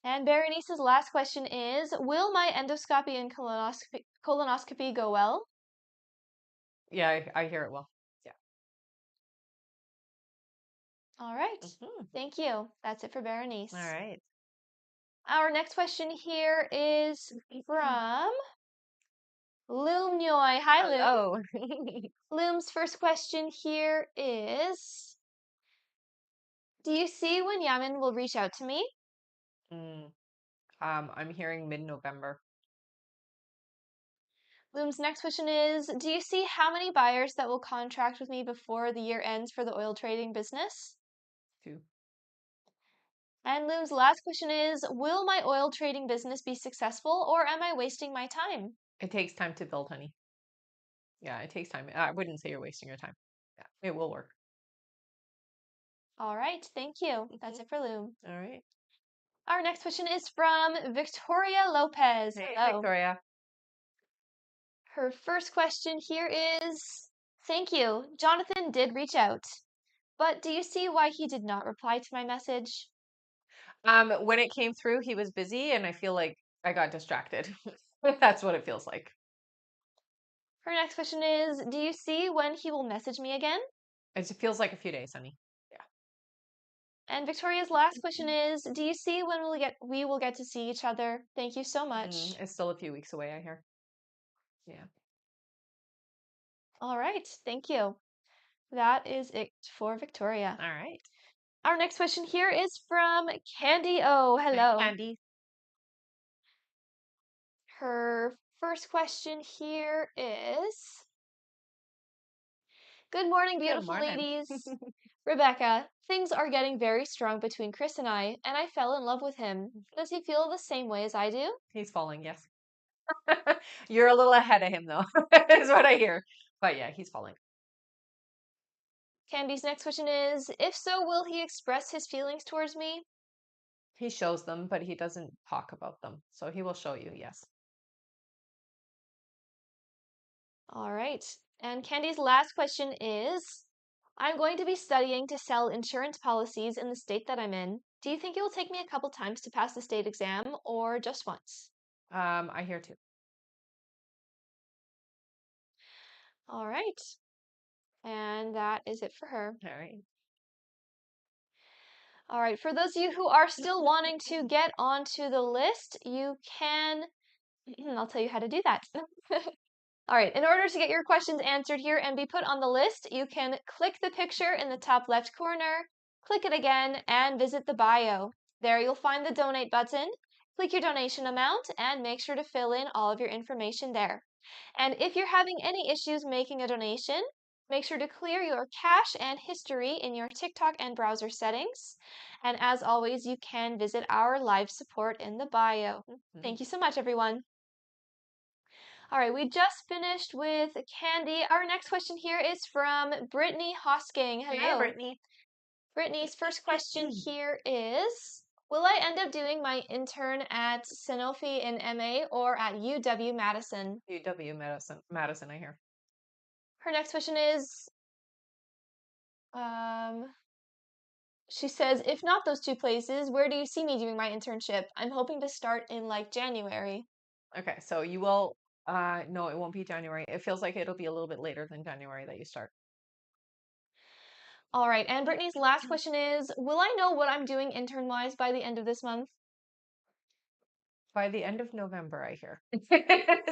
And Berenice's last question is, will my endoscopy and colonoscopy go well? Yeah, I hear it will. Yeah. All right. Mhm. Thank you. That's it for Berenice. All right. Our next question here is from Loom Nyoy. Hi, Loom. Hello. Loom's first question here is, do you see when Yaman will reach out to me? Mm, I'm hearing mid-November Loom's next question is, do you see how many buyers that will contract with me before the year ends for the oil trading business? too. And Loom's last question is, will my oil trading business be successful or am I wasting my time? It takes time to build, honey. Yeah, it takes time. I wouldn't say you're wasting your time. Yeah, it will work. All right, thank you. That's Mhm. it for Loom. All right. Our next question is from Victoria Lopez. Hey, Hello. Victoria. Her first question here is, thank you. Jonathan did reach out, but do you see why he did not reply to my message? When it came through, he was busy, and I feel like I got distracted. That's what it feels like. Her next question is, do you see when he will message me again? It feels like a few days, honey. Yeah. And Victoria's last question is, do you see when we will get to see each other? Thank you so much. It's still a few weeks away, I hear. Yeah. All right, thank you. That is it for Victoria. All right. Our next question here is from Candy O. Hey, Hello. Candy. Her first question here is, good morning, Good beautiful morning. ladies. Rebecca, things are getting very strong between Chris and I fell in love with him. Does he feel the same way as I do? He's falling, yes. You're a little ahead of him, though, is what I hear. But yeah, he's falling. Candy's next question is, if so, will he express his feelings towards me? He shows them, but he doesn't talk about them. So he will show you, yes. All right. And Candy's last question is, I'm going to be studying to sell insurance policies in the state that I'm in. Do you think it will take me a couple times to pass the state exam or just once? I hear too. All right. And that is it for her. All right. All right. For those of you who are still wanting to get onto the list, you can, I'll tell you how to do that. All right, in order to get your questions answered here and be put on the list, you can click the picture in the top left corner, click it again, and visit the bio. There you'll find the donate button. Click your donation amount and make sure to fill in all of your information there. And if you're having any issues making a donation, make sure to clear your cache and history in your TikTok and browser settings. And as always, you can visit our live support in the bio. Thank you so much, everyone. All right, we just finished with Candy. Our next question here is from Brittany Hosking. Hey, Hello. Brittany. Brittany's first question here is, will I end up doing my intern at Sanofi in MA or at UW-Madison? UW Madison, I hear. Her next question is, um, she says, if not those two places, where do you see me doing my internship? I'm hoping to start in like January. Okay, so you will, no, it won't be January. It feels like it'll be a little bit later than January that you start. All right, and Brittany's last question is, will I know what I'm doing intern-wise by the end of this month? By the end of November, I hear.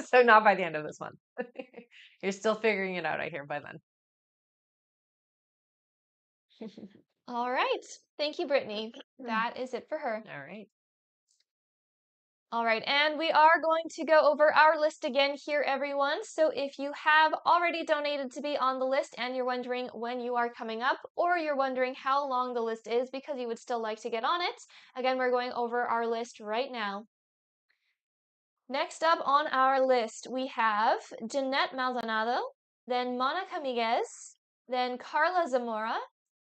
So not by the end of this month. You're still figuring it out, I hear, by then. All right, thank you, Brittany. That is it for her. All right. All right, and we are going to go over our list again here, everyone. So if you have already donated to be on the list and you're wondering when you are coming up, or you're wondering how long the list is because you would still like to get on it, again, we're going over our list right now. Next up on our list, we have Jeanette Maldonado, then Monica Miguez, then Carla Zamora,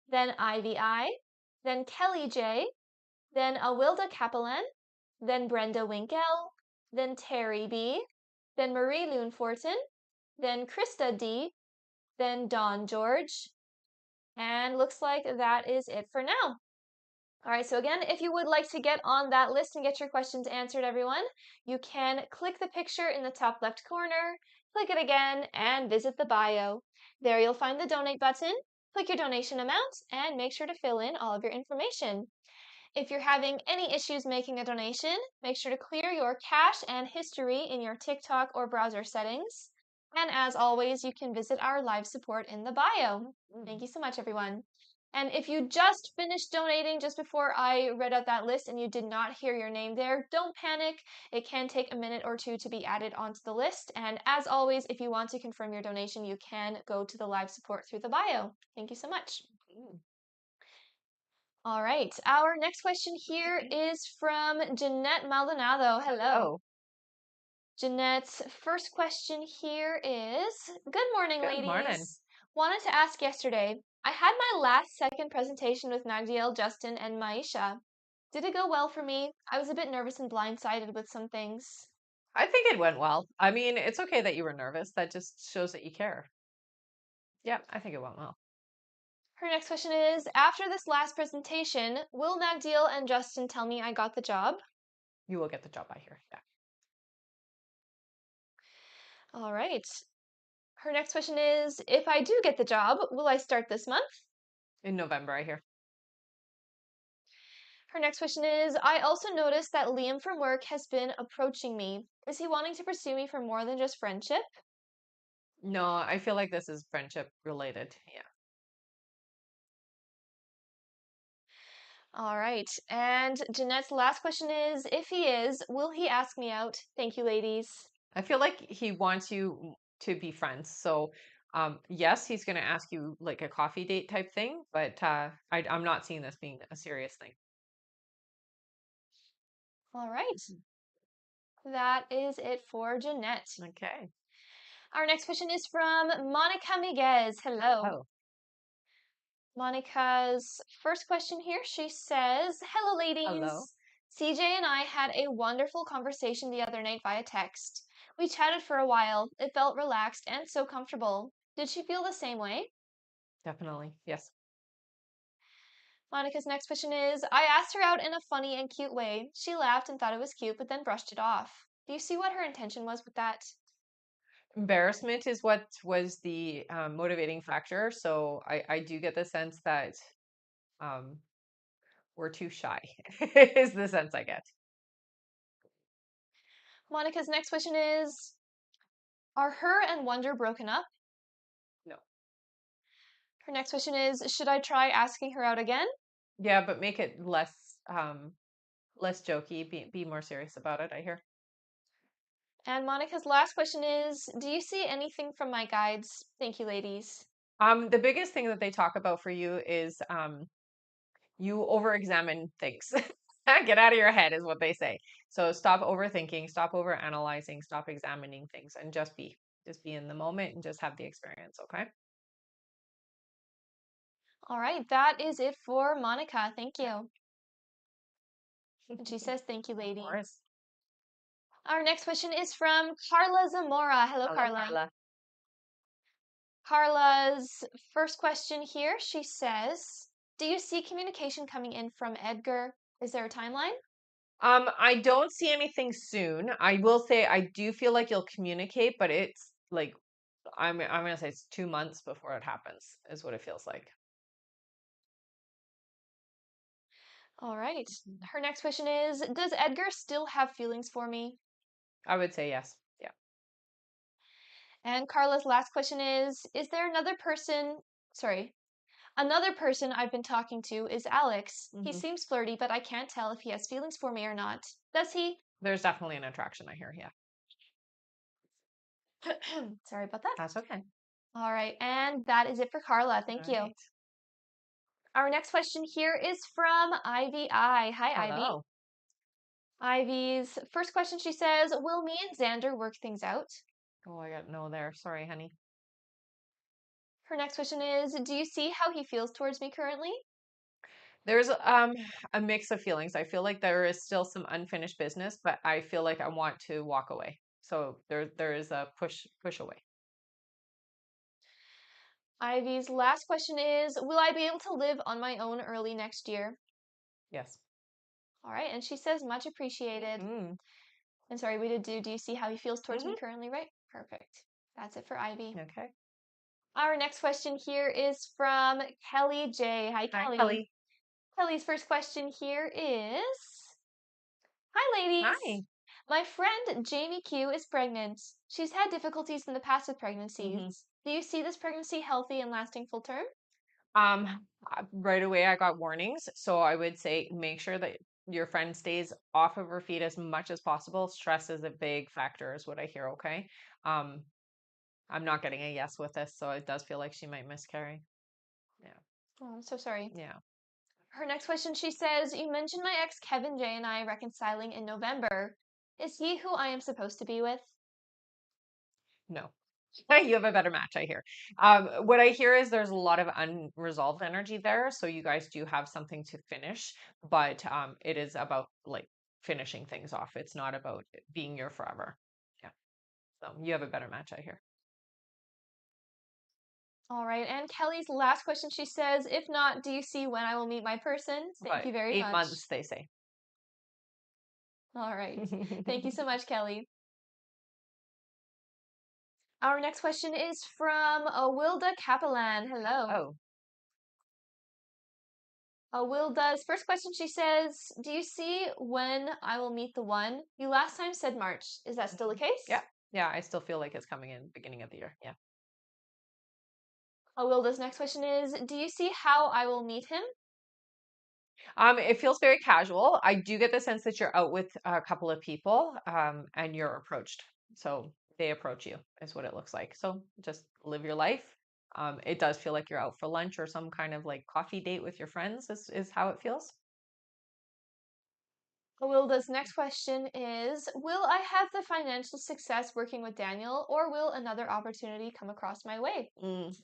then Ivy I, then Kelly J, then Awilda Capellan, then Brenda Winkel, then Terry B, then Marie Loon Fortin, then Krista D, then Dawn George, and looks like that is it for now. All right, so again, if you would like to get on that list and get your questions answered, everyone, you can click the picture in the top left corner, click it again, and visit the bio. There you'll find the donate button, click your donation amount, and make sure to fill in all of your information. If you're having any issues making a donation, make sure to clear your cache and history in your TikTok or browser settings. And as always, you can visit our live support in the bio. Thank you so much, everyone. And if you just finished donating just before I read out that list and you did not hear your name there, don't panic. It can take a minute or two to be added onto the list. And as always, if you want to confirm your donation, you can go to the live support through the bio. Thank you so much. All right. Our next question here is from Jeanette Maldonado. Hello. Oh, Jeanette's first question here is, good morning, good morning. ladies. Wanted to ask yesterday. I had my last second presentation with Nagdiel, Justin, and Maisha. Did it go well for me? I was a bit nervous and blindsided with some things. I think it went well. I mean, it's okay that you were nervous. That just shows that you care. Yeah, I think it went well. Her next question is, after this last presentation, will Nagdiel and Justin tell me I got the job? You will get the job, I hear. Yeah. All right. Her next question is, if I do get the job, will I start this month? In November, I hear. Her next question is, I also noticed that Liam from work has been approaching me. Is he wanting to pursue me for more than just friendship? No, I feel like this is friendship related. Yeah. All right. And Jeanette's last question is, if he is, will he ask me out? Thank you, ladies. I feel like he wants you to be friends. So, yes, he's going to ask you like a coffee date type thing, but I'm not seeing this being a serious thing. All right. That is it for Jeanette. Okay. Our next question is from Monica Miguez. Hello. Oh, Monica's first question here, she says, hello, hello. ladies. CJ and I had a wonderful conversation the other night via text. We chatted for a while. It felt relaxed and so comfortable. Did she feel the same way? Definitely. Yes. Monica's next question is, I asked her out in a funny and cute way. She laughed and thought it was cute, but then brushed it off. Do you see what her intention was with that? Embarrassment is what was the motivating factor. So I do get the sense that um, we're too shy, is the sense I get. Monica's next question is, are her and Wonder broken up? No. Her next question is, should I try asking her out again? Yeah, but make it less jokey. Be more serious about it, I hear. And Monica's last question is, do you see anything from my guides? Thank you, ladies. The biggest thing that they talk about for you is you over-examine things. Get out of your head is what they say. So stop overthinking, stop over-analyzing, stop examining things, and just be in the moment and just have the experience, okay? All right, that is it for Monica. Thank you. And she says, thank you, Of lady. course. Our next question is from Carla Zamora. Hello, Hello, Carla. Carla. Carla's first question here, she says, do you see communication coming in from Edgar? Is there a timeline? I don't see anything soon. I will say I do feel like you'll communicate, but it's like I'm gonna say it's 2 months before it happens, is what it feels like. All right. Mhm. Her next question is, does Edgar still have feelings for me? I would say yes. Yeah. And Carla's last question is there another person? Sorry. Another person I've been talking to is Alex. He Hmm. seems flirty, but I can't tell if he has feelings for me or not. Does he? There's definitely an attraction, I hear. Yeah. Sorry about that. That's okay. All right. And that is it for Carla. All Thank you. right. Our next question here is from Ivy I. Hi, Ivy. Hello. Ivy's first question, she says, will me and Xander work things out? Oh, I got no there. Sorry, honey. Her next question is, do you see how he feels towards me currently? There's a mix of feelings. I feel like there is still some unfinished business, but I feel like I want to walk away. So there is a push away. Ivy's last question is, will I be able to live on my own early next year? Yes. All right, and she says, much appreciated. Mm-hmm. And sorry, we did do you see how he feels towards me Mm-hmm. currently, right? Perfect. That's it for Ivy. Okay. Our next question here is from Kelly J. Hi, Hi, Kelly. Kelly. Kelly's first question here is, hi, ladies. Hi. My friend Jamie Q is pregnant. She's had difficulties in the past with Mm-hmm. pregnancies. Do you see this pregnancy healthy and lasting full term? Right away I got warnings, so I would say make sure that your friend stays off of her feet as much as possible. Stress is a big factor, is what I hear. Okay. Um, I'm not getting a yes with this, so it does feel like she might miscarry. Yeah. Oh, I'm so sorry. Yeah. Her next question, she says, you mentioned my ex Kevin J and I reconciling in November. Is he who I am supposed to be with? No. You have a better match, I hear. What I hear is there's a lot of unresolved energy there, so you guys do have something to finish, but it is about like finishing things off. It's not about being your forever. Yeah. So you have a better match, I hear. All right. And Kelly's last question, she says, if not, do you see when I will meet my person? Thank But you very 8 months, much. they say. All right. Thank you so much, Kelly. Our next question is from Awilda Capellan. Hello. Oh, Awilda's first question, she says, do you see when I will meet the one? You last time said March. Is that still the mhm. Yeah. case? Yeah, I still feel like it's coming in beginning of the year. Yeah. Awilda's next question is, do you see how I will meet him? It feels very casual. I do get the sense that you're out with a couple of people, and you're approached. So they approach you, is what it looks like. So just live your life. It does feel like you're out for lunch or some kind of like coffee date with your friends, is how it feels. Awilda's next question is, will I have the financial success working with Daniel, or will another opportunity come across my way?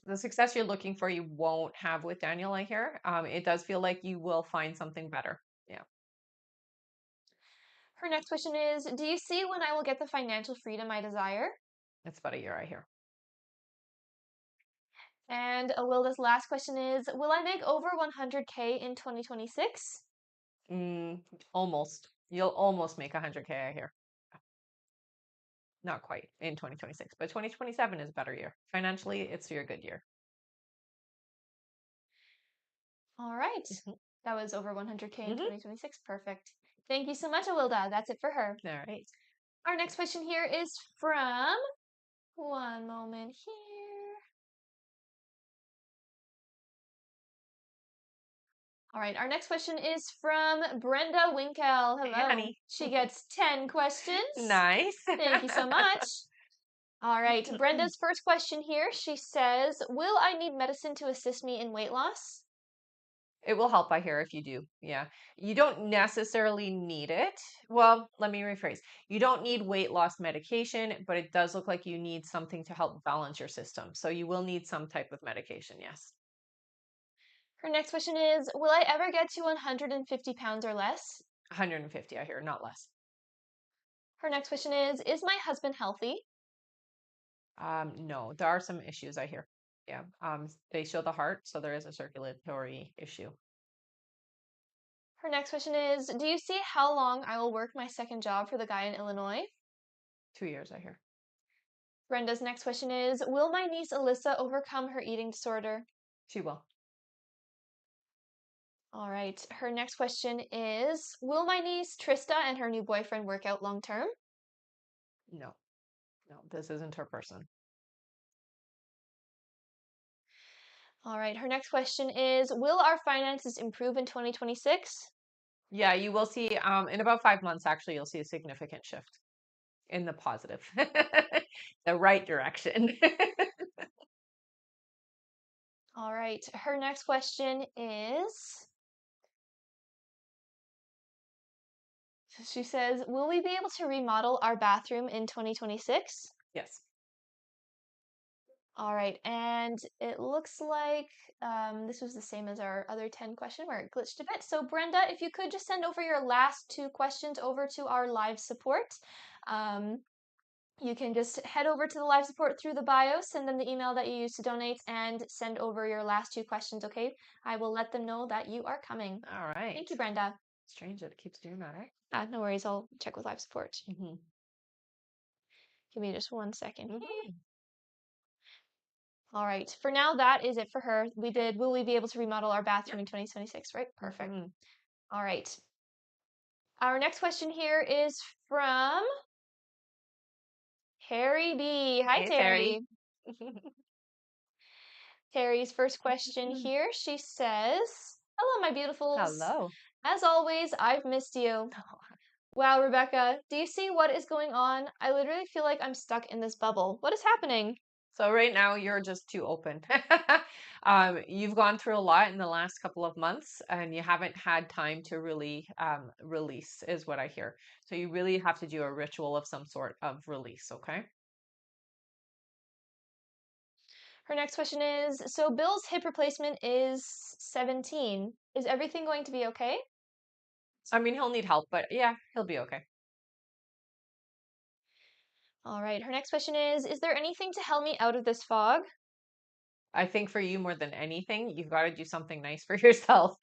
The success you're looking for, you won't have with Daniel, I hear. It does feel like you will find something better. Yeah, Her next question is, do you see when I will get the financial freedom I desire? it's about a year, I hear. And Awilda's last question is, will I make over 100K in 2026? Mm, almost. You'll almost make 100K, I hear. Not quite in 2026, but 2027 is a better year. Financially, it's your good year. All right. Mhm. That was over 100K in Mhm. 2026. Perfect. Thank you so much, Awilda. That's it for her. All right. Our next question here is from, one moment here. All right, our next question is from Brenda Winkle. Hey, Hello. honey. She gets 10 questions. Nice. Thank you so much. All right, Brenda's first question here. She says, will I need medicine to assist me in weight loss? It will help, I hear, if you do. Yeah. You don't necessarily need it. Well, let me rephrase. You don't need weight loss medication, but it does look like you need something to help balance your system. So you will need some type of medication, yes. Her next question is, will I ever get to 150 pounds or less? 150, I hear, not less. Her next question is my husband healthy? No, there are some issues I hear. Yeah. They show the heart, so there is a circulatory issue. Her next question is, do you see how long I will work my second job for the guy in Illinois? 2 years, I hear. Brenda's next question is, will my niece Alyssa overcome her eating disorder? She will. All right. Her next question is, will my niece Trista and her new boyfriend work out long term? No, no, this isn't her person. All right. Her next question is, will our finances improve in 2026? Yeah, you will see in about 5 months, actually, you'll see a significant shift in the positive, the right direction. All right. Her next question is, she says, will we be able to remodel our bathroom in 2026? Yes. All right, and it looks like this was the same as our other 10 question where it glitched a bit. So Brenda, if you could just send over your last two questions over to our live support. Um, you can just head over to the live support through the bio, send them the email that you used to donate, and send over your last two questions, okay? I will let them know that you are coming. All right. Thank you, Brenda. Strange that it keeps doing that, right? No worries, I'll check with live support. Mm-hmm. Give me just 1 second. Mm-hmm. All right, for now, that is it for her. We did, will we be able to remodel our bathroom in 2026, right? Perfect. Mm-hmm. All right. Our next question here is from Terry B. Hi, Hey, Terry. Terry. Terry's first question here, she says, hello, my beautifuls. Hello. As always, I've missed you. Wow, Rebecca, do you see what is going on? I literally feel like I'm stuck in this bubble. What is happening? So right now you're just too open. You've gone through a lot in the last couple of months, and you haven't had time to really release, is what I hear. So you really have to do a ritual of some sort of release, okay? Her next question is, so Bill's hip replacement is 17. Is everything going to be okay? I mean, he'll need help, but yeah, he'll be okay. All right. Her next question is there anything to help me out of this fog? I think for you more than anything, you've got to do something nice for yourself.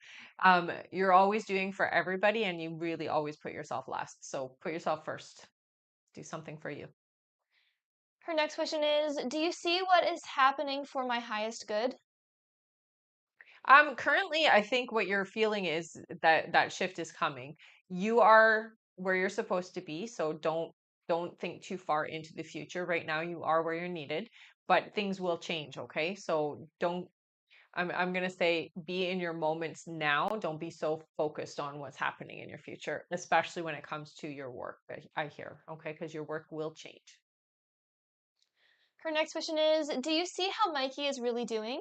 You're always doing for everybody, and you really always put yourself last. So put yourself first. Do something for you. Her next question is, do you see what is happening for my highest good? Currently, I think what you're feeling is that that shift is coming. You are where you're supposed to be, so don't think too far into the future. Right now, you are where you're needed, but things will change, okay? So don't I'm gonna say be in your moments now. Don't be so focused on what's happening in your future, especially when it comes to your work. I hear, okay, because your work will change. Her next question is, do you see how Mikey is really doing?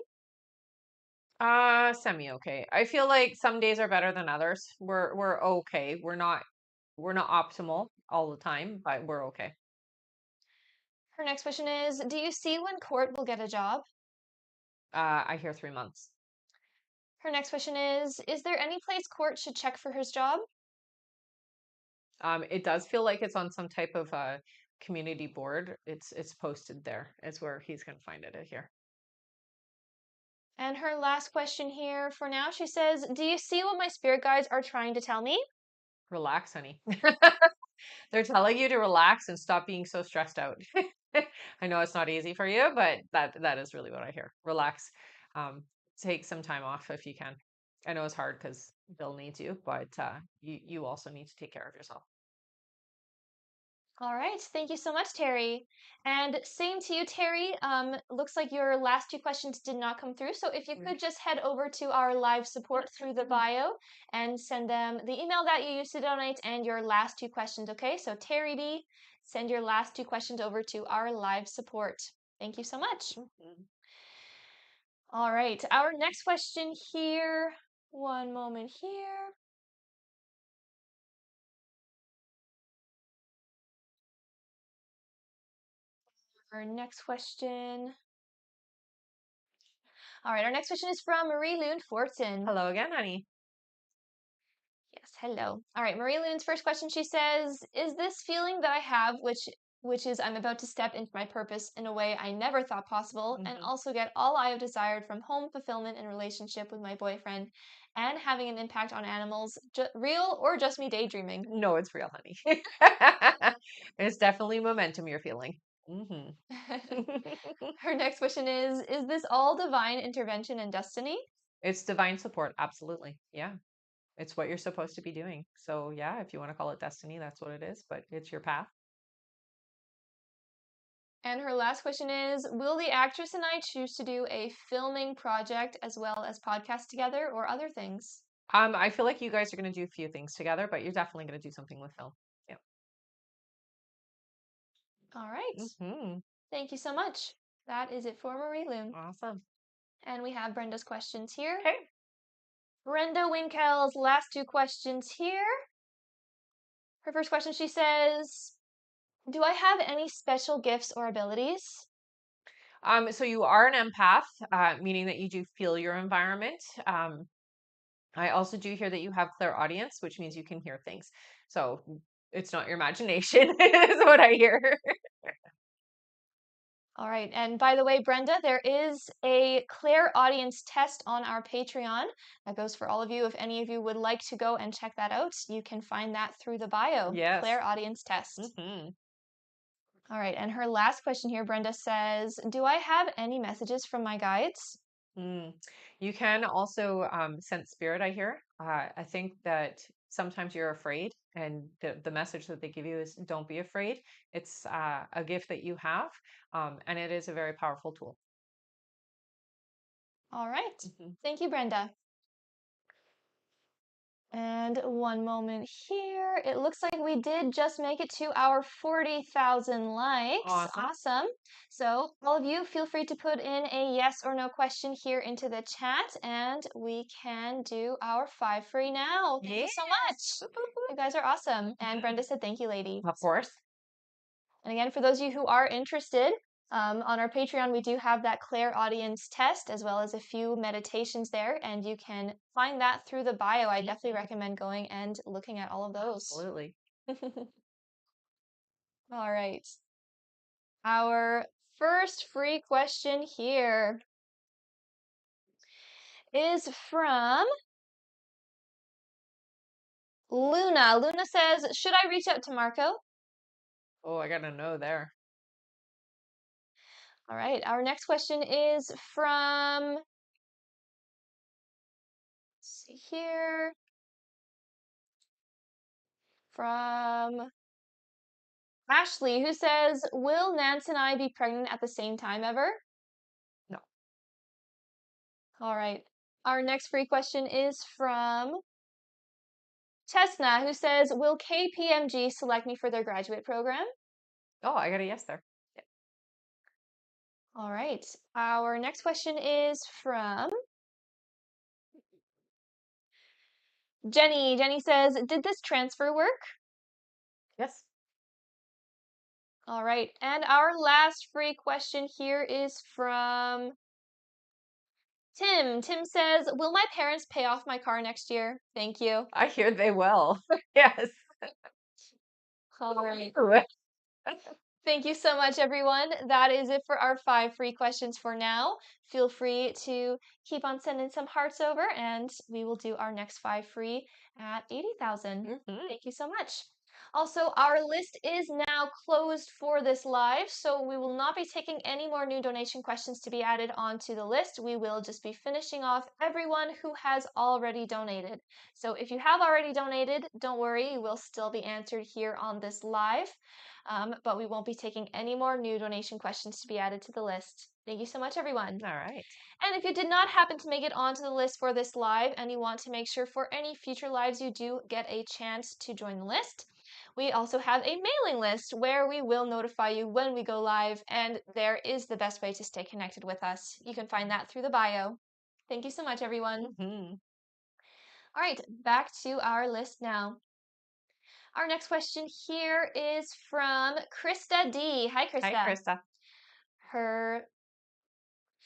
Semi okay. I feel like some days are better than others. We're okay. We're not optimal all the time, but we're okay. Her next question is, do you see when Court will get a job? I hear 3 months. Her next question is there any place Court should check for his job? It does feel like it's on some type of community board. It's posted there. It's where he's gonna find it here. And her last question here for now, she says, do you see what my spirit guides are trying to tell me? Relax, honey. They're telling you to relax and stop being so stressed out. I know it's not easy for you, but that is really what I hear. Relax. Um, Take some time off if you can. I know it's hard because Bill needs you, but you also need to take care of yourself. All right. Thank you so much, Terry. And same to you, Terry. Looks like your last two questions did not come through. So if you could just head over to our live support through the bio and send them the email that you used to donate and your last two questions, okay? So Terry B, send your last two questions over to our live support. Thank you so much. Mhm. All right. Our next question here. One moment here. Our next question. All right, our next question is from Marie Loon Fortin. Hello again, honey. Yes, hello. All right, Marie Loon's first question, she says, is this feeling that I have, which is I'm about to step into my purpose in a way I never thought possible, and Mhm. also get all I have desired from home fulfillment and relationship with my boyfriend, and having an impact on animals, real or just me daydreaming? No, it's real, honey. It's definitely momentum you're feeling. Mhm. Her next question is this all divine intervention and destiny? It's divine support, absolutely. Yeah. It's what you're supposed to be doing. So, yeah, if you want to call it destiny, that's what it is, but it's your path. And her last question is, will the actress and I choose to do a filming project as well as podcast together or other things? I feel like you guys are going to do a few things together, but you're definitely going to do something with film. Yeah. All right. Mhm. Thank you so much. That is it for Marie Loon. Awesome. And we have Brenda's questions here. Okay. Brenda Winkel's last two questions here. Her first question, she says, do I have any special gifts or abilities? So you are an empath, meaning that you do feel your environment. I also do hear that you have clairaudience, which means you can hear things. So it's not your imagination, is what I hear. All right. And by the way, Brenda, there is a clairaudience test on our Patreon. That goes for all of you. If any of you would like to go and check that out, you can find that through the bio. Yes. Clairaudience test. Hmm. All right. And her last question here, Brenda says, do I have any messages from my guides? Mm. You can also sense spirit, I hear. I think that sometimes you're afraid, and the message that they give you is don't be afraid. It's a gift that you have, and it is a very powerful tool. All right. Mhm. Thank you, Brenda. And one moment here. It looks like we did just make it to our 40,000 likes. Awesome. Awesome. So all of you feel free to put in a yes or no question here into the chat and we can do our 5 free now. Thank you Yes. so much. You guys are awesome. And Brenda said, thank you, lady. Of course. And again, for those of you who are interested, on our Patreon, we do have that clairaudience test as well as a few meditations there, and you can find that through the bio. I definitely recommend going and looking at all of those. Absolutely. All right. Our first free question here is from Luna. Luna says, should I reach out to Marco? Oh, I gotta know there. All right. Our next question is from, let's see here, from Ashley, who says, will Nance and I be pregnant at the same time ever? No. All right. Our next free question is from Chesna, who says, will KPMG select me for their graduate program? Oh, I got a yes there. Yeah. All right. Our next question is from Jenny. Jenny says, did this transfer work? Yes. All right. And our last free question here is from Tim. Tim says, will my parents pay off my car next year? Thank you. I hear they will. Yes. All right. Thank you so much, everyone. That is it for our 5 free questions for now. Feel free to keep on sending some hearts over, and we will do our next 5 free at 80,000. Mhm. Thank you so much. Also, our list is now closed for this live, so we will not be taking any more new donation questions to be added onto the list. We will just be finishing off everyone who has already donated. So if you have already donated, don't worry, you will still be answered here on this live. But we won't be taking any more new donation questions to be added to the list. Thank you so much, everyone. All right. And if you did not happen to make it onto the list for this live and you want to make sure for any future lives you do get a chance to join the list, we also have a mailing list where we will notify you when we go live, and there is the best way to stay connected with us. You can find that through the bio. Thank you so much, everyone. Mhm. All right, back to our list now. Our next question here is from Krista D. Hi, Hi, Krista. Krista. Her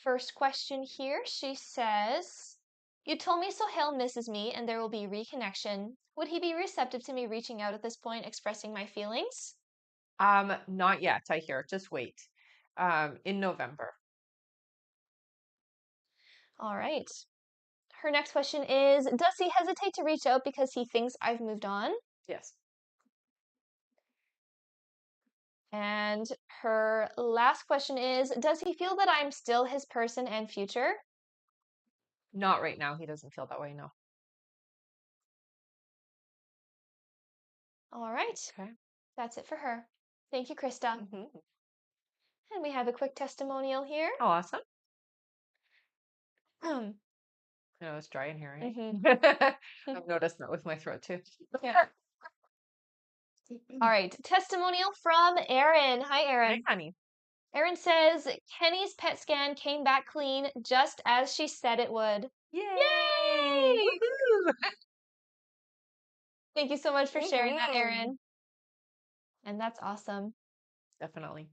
first question here. She says, you told me Sohail misses me and there will be reconnection. Would he be receptive to me reaching out at this point, expressing my feelings? Not yet, I hear. Just wait. In November. All right. Her next question is, does he hesitate to reach out because he thinks I've moved on? Yes. And her last question is, does he feel that I'm still his person and future? Not right now. He doesn't feel that way, no. All right. Okay. That's it for her. Thank you, Krista. Mm-hmm. And we have a quick testimonial here. Oh, awesome. Hmm. I know it's dry in here, Mm-hmm. right? I've noticed that with my throat too. Yeah. All right. Testimonial from Erin. Hi, Hey, Erin. honey. Erin says, Kenny's PET scan came back clean just as she said it would. Yay! Yay! Woohoo! Thank you so much for sharing that, Mm-hmm. Erin. And that's awesome. Definitely.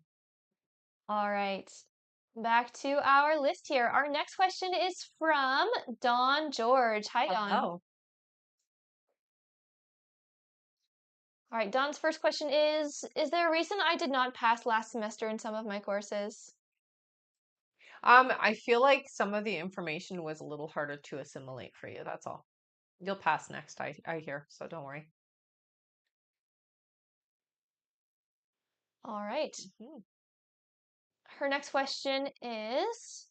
All right. Back to our list here. Our next question is from Dawn George. Hi, Dawn. Hello. All right, Dawn's first question is there a reason I did not pass last semester in some of my courses? I feel like some of the information was a little harder to assimilate for you. That's all. You'll pass next, I hear, so don't worry. All right. Mhm. Her next question is,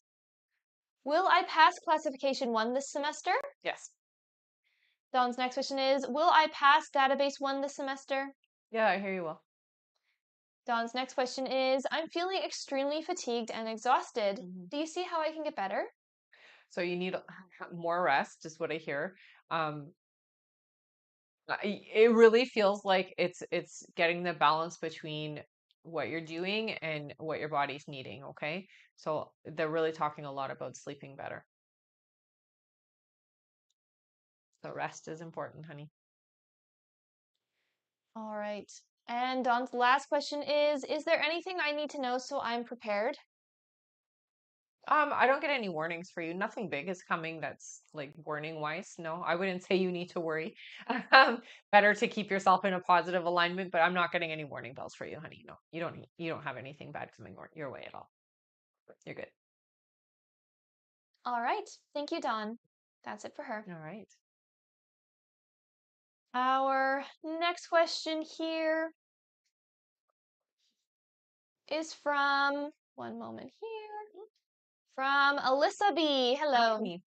will I pass classification 1 this semester? Yes. Dawn's next question is, will I pass database 1 this semester? Yeah, I hear you well. Dawn's next question is, I'm feeling extremely fatigued and exhausted. Mhm. Do you see how I can get better? So you need more rest, is what I hear. Um, it really feels like it's getting the balance between what you're doing and what your body's needing, okay? So they're really talking a lot about sleeping better. So rest is important, honey. All right. And Dawn's last question is there anything I need to know so I'm prepared? I don't get any warnings for you. Nothing big is coming that's like warning wise. No, I wouldn't say you need to worry. Um, Better to keep yourself in a positive alignment, but I'm not getting any warning bells for you, honey. No, you don't have anything bad coming your way at all. You're good. All right. Thank you, Dawn. That's it for her. All right. Our next question here is from, one moment here, from Alyssa B. Hello. Hi.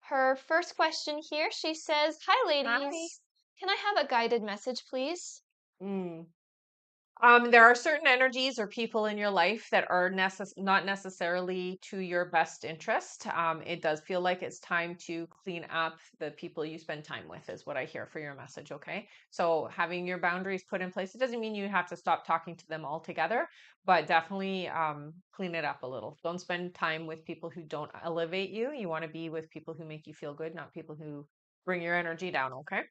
Her first question here, she says, hi, Hi. ladies. Can I have a guided message, please? Mm. There are certain energies or people in your life that are not necessarily to your best interest. It does feel like it's time to clean up the people you spend time with, is what I hear for your message. Okay. So having your boundaries put in place, it doesn't mean you have to stop talking to them altogether, but definitely clean it up a little. Don't spend time with people who don't elevate you. You want to be with people who make you feel good, not people who bring your energy down. Okay.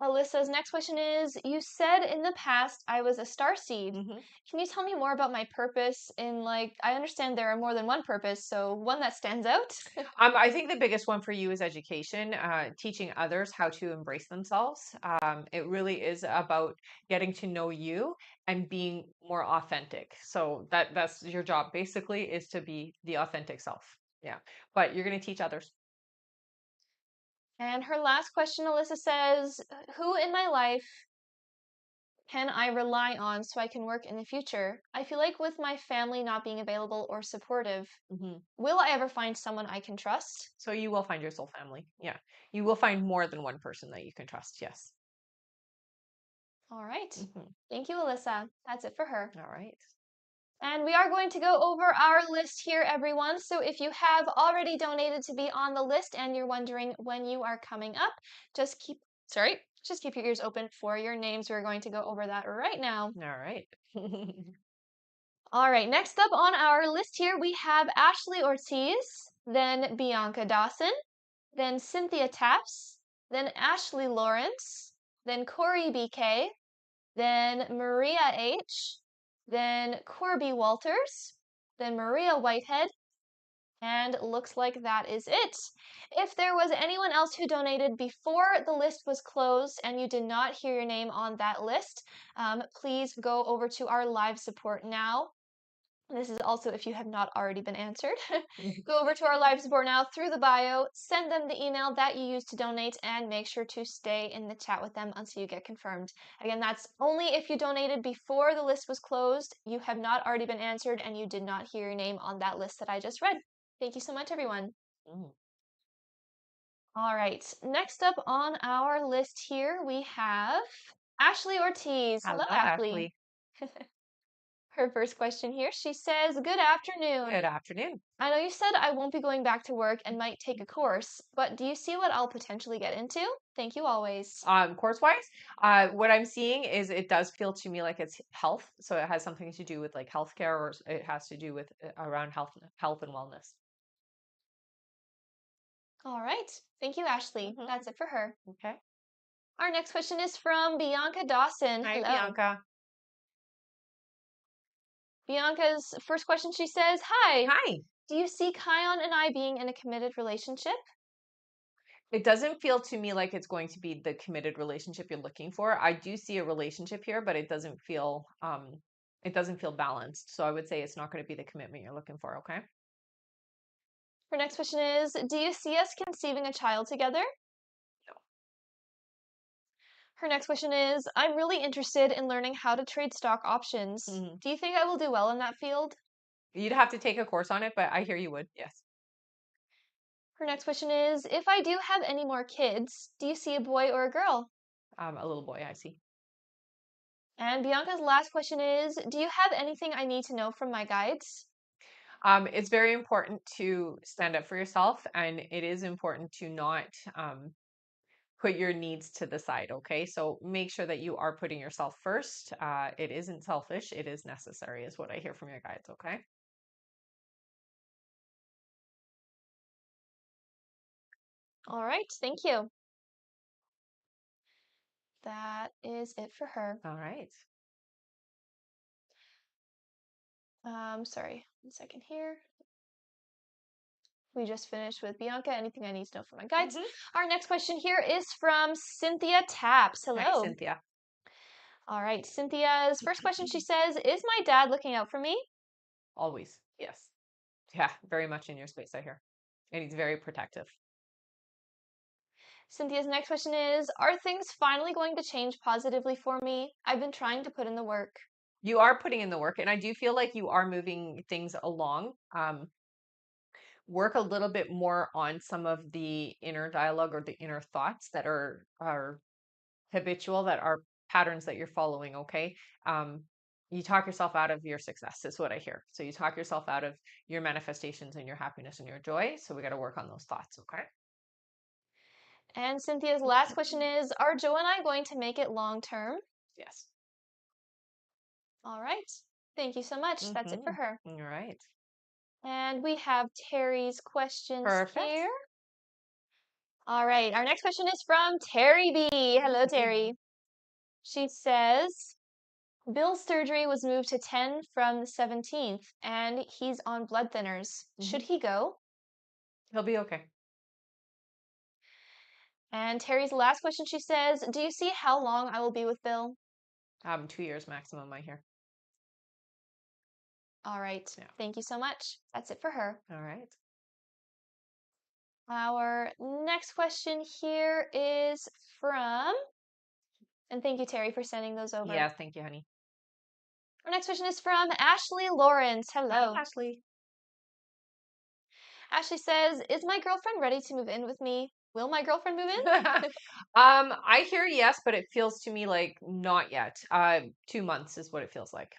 Alyssa's next question is, you said in the past I was a starseed. Mm-hmm. Can you tell me more about my purpose in I understand there are more than one purpose, so one that stands out? I think the biggest one for you is education, teaching others how to embrace themselves. It really is about getting to know you and being more authentic. So that's your job basically, is to be the authentic self. Yeah. But you're going to teach others. And her last question, Alyssa says, who in my life can I rely on so I can work in the future? I feel like with my family not being available or supportive, Hmm. will I ever find someone I can trust? So you will find your soul family. Yeah. You will find more than one person that you can trust. Yes. All right. Hmm. Thank you, Alyssa. That's it for her. All right. And we are going to go over our list here, everyone. So if you have already donated to be on the list and you're wondering when you are coming up, just keep your ears open for your names. We're going to go over that right now. All right. All right, next up on our list here, we have Ashley Ortiz, then Bianca Dawson, then Cynthia Taps, then Ashley Lawrence, then Corey BK, then Maria H., then Corby Walters, then Maria Whitehead, and looks like that is it. If there was anyone else who donated before the list was closed and you did not hear your name on that list, please go over to our live support now. This is also if you have not already been answered. Go over to our live support now through the bio, send them the email that you used to donate, and make sure to stay in the chat with them until you get confirmed. Again, that's only if you donated before the list was closed, you have not already been answered, and you did not hear your name on that list that I just read. Thank you so much, everyone. Mm. All right, next up on our list here, we have Ashley Ortiz. Hello, Hello, Ashley. Ashley. Her first question here, she says, "Good afternoon. Good afternoon. I know you said I won't be going back to work and might take a course, but do you see what I'll potentially get into? Thank you always." Course wise, what I'm seeing is it does feel to me like it's health. So it has something to do with like healthcare, or it has to do with around health and wellness. All right. Thank you, Ashley. Hmm. That's it for her. Okay. Our next question is from Bianca Dawson. Hi, Hello. Bianca. Bianca's first question, she says, "Hi, Hi. do you see Kion and I being in a committed relationship?" It doesn't feel to me like it's going to be the committed relationship you're looking for. I do see a relationship here, but it doesn't feel balanced. So I would say it's not going to be the commitment you're looking for, okay? Her next question is, "Do you see us conceiving a child together?" Her next question is, "I'm really interested in learning how to trade stock options. Hmm. Do you think I will do well in that field?" You'd have to take a course on it, but I hear you would. Yes. Her next question is, "If I do have any more kids, do you see a boy or a girl?" A little boy, I see. And Bianca's last question is, "Do you have anything I need to know from my guides?" It's very important to stand up for yourself, and it is important to not put your needs to the side, okay? So make sure that you are putting yourself first. It isn't selfish, it is necessary, is what I hear from your guides, okay? All right, thank you. That is it for her. All right. Sorry, 1 second here. We just finished with Bianca. Anything I need to know from my guides? Hmm. Our next question here is from Cynthia Taps. Hi, Hello. Cynthia. All right, Cynthia's first question, she says, "Is my dad looking out for me?" Always. Yes. Yeah, very much in your space, I hear. And he's very protective. Cynthia's next question is, "Are things finally going to change positively for me? I've been trying to put in the work." You are putting in the work, and I do feel like you are moving things along. Work a little bit more on some of the inner dialogue or the inner thoughts that are habitual, that are patterns that you're following, okay? You talk yourself out of your success is what I hear. So you talk yourself out of your manifestations and your happiness and your joy. So we got to work on those thoughts, okay? And Cynthia's last question is, "Are Joe and I going to make it long term?" Yes. All right. Thank you so much. That's it for Mm-hmm. her. All right. And we have Terry's questions Perfect. here. All right. Our next question is from Terry B. Hello, Terry. She says, "Bill's surgery was moved to 10 from the 17th, and he's on blood thinners. Hmm. Should he go?" He'll be okay. And Terry's last question, she says, "Do you see how long I will be with Bill?" 2 years maximum, I hear. All right. Yeah. Thank you so much. That's it for her. All right. Our next question here is from, and thank you, Terry, for sending those over. Yes, thank you, honey. Our next question is from Ashley Lawrence. Hi, Hello. Ashley. Ashley says, "Is my girlfriend ready to move in with me? Will my girlfriend move in?" I hear yes, but it feels to me like not yet. 2 months is what it feels like.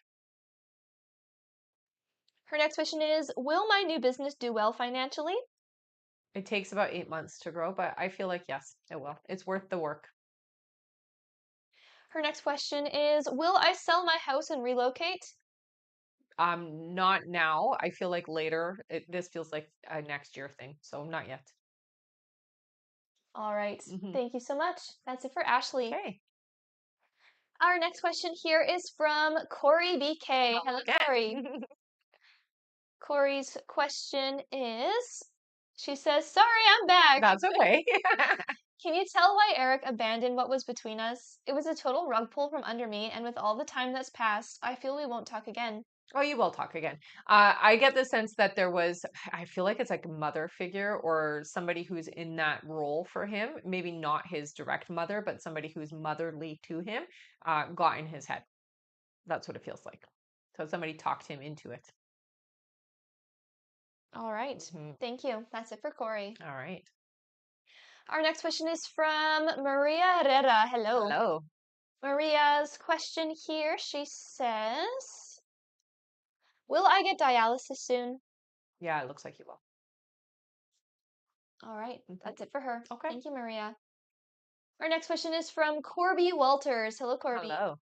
Her next question is, "Will my new business do well financially?" It takes about 8 months to grow, but I feel like yes, it will. It's worth the work. Her next question is, "Will I sell my house and relocate?" Not now. I feel like later. This feels like a next year thing, so not yet. All right. Hmm. Thank you so much. That's it for Ashley. Okay. Our next question here is from Corey BK. Hello, Corey. Again. Corey's question is, she says, sorry, I'm back. That's okay. Can you tell why Eric abandoned what was between us? It was a total rug pull from under me, and with all the time that's passed, I feel we won't talk again. Oh, you will talk again. I get the sense that there was, I feel like it's like a mother figure or somebody who's in that role for him. Maybe not his direct mother, but somebody who's motherly to him, got in his head. That's what it feels like. So somebody talked him into it. All right. Mhm. Thank you. That's it for Corey. All right. Our next question is from Maria Herrera. Hello. Hello. Maria's question here, she says, will I get dialysis soon? Yeah, it looks like you will. All right. Mhm. That's it for her. Okay. Thank you, Maria. Our next question is from Corby Walters. Hello, Corby. Hello.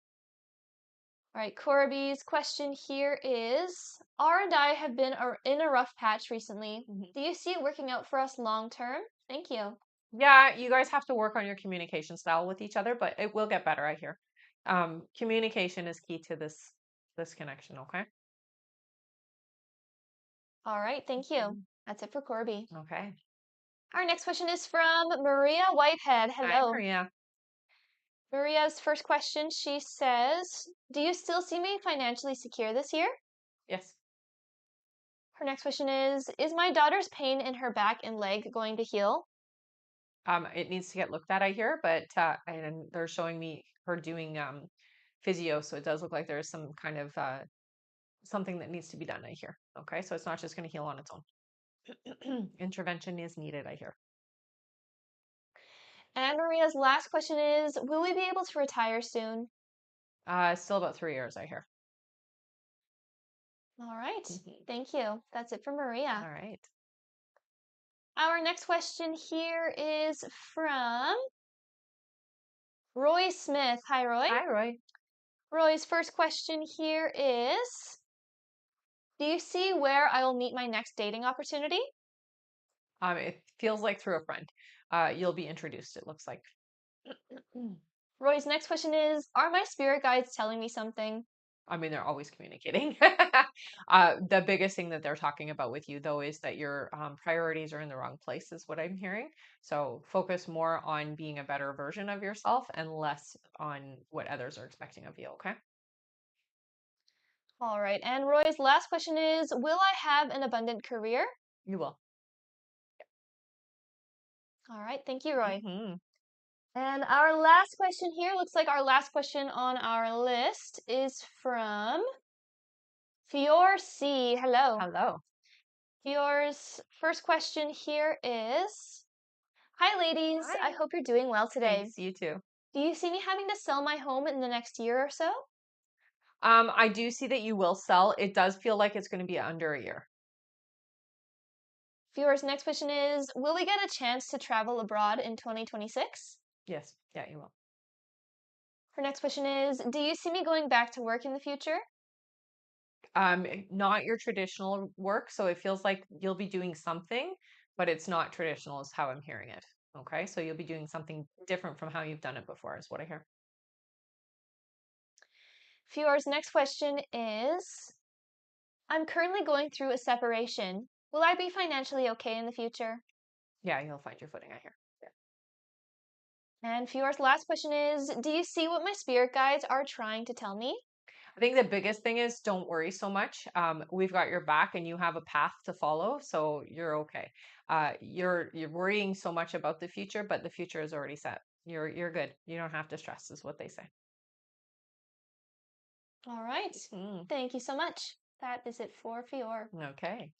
All right, Corby's question here is, R and I have been in a rough patch recently. Mhm. Do you see it working out for us long term? Thank you. Yeah, you guys have to work on your communication style with each other, but it will get better, I hear. Communication is key to this connection, okay? All right, thank you. Mhm. That's it for Corby. Okay. Our next question is from Maria Whitehead. Hi, Hello. Maria. Maria's first question, she says, do you still see me financially secure this year? Yes. Her next question is my daughter's pain in her back and leg going to heal? It needs to get looked at, I hear, but and they're showing me her doing physio, so it does look like there's some kind of something that needs to be done, I hear. Okay, so it's not just going to heal on its own. Intervention is needed, I hear. And Maria's last question is, will we be able to retire soon? Still about 3 years, I hear. All right, Mhm. thank you. That's it for Maria. All right. Our next question here is from Roy Smith. Hi, Roy. Hi, Roy. Roy's first question here is, do you see where I will meet my next dating opportunity? It feels like through a friend. You'll be introduced, it looks like. Roy's next question is, are my spirit guides telling me something? I mean, they're always communicating. The biggest thing that they're talking about with you, though, is that your priorities are in the wrong place, is what I'm hearing. So focus more on being a better version of yourself and less on what others are expecting of you, okay? All right, and Roy's last question is, will I have an abundant career? You will. All right, thank you, Roy. Hmm. And our last question here, looks like our last question on our list is from Fior C. Hello. Hello. Fior's first question here is, hi, ladies. I Hi. hope you're doing well today. Thanks. You too. Do you see me having to sell my home in the next year or so? I do see that you will sell. It does feel like it's going to be under a year. Fior's next question is, will we get a chance to travel abroad in 2026? Yes. Yeah, you will. Her next question is, do you see me going back to work in the future? Not your traditional work, so it feels like you'll be doing something, but it's not traditional is how I'm hearing it. Okay, so you'll be doing something different from how you've done it before, is what I hear. Fior's next question is, I'm currently going through a separation. Will I be financially okay in the future? Yeah, you'll find your footing, I hear. Yeah. And Fior's last question is, do you see what my spirit guides are trying to tell me? I think the biggest thing is don't worry so much. We've got your back and you have a path to follow, so you're okay. You're worrying so much about the future, but the future is already set. You're good. You don't have to stress, is what they say. All right. Mm, Thank you so much. That is it for Fior. okay.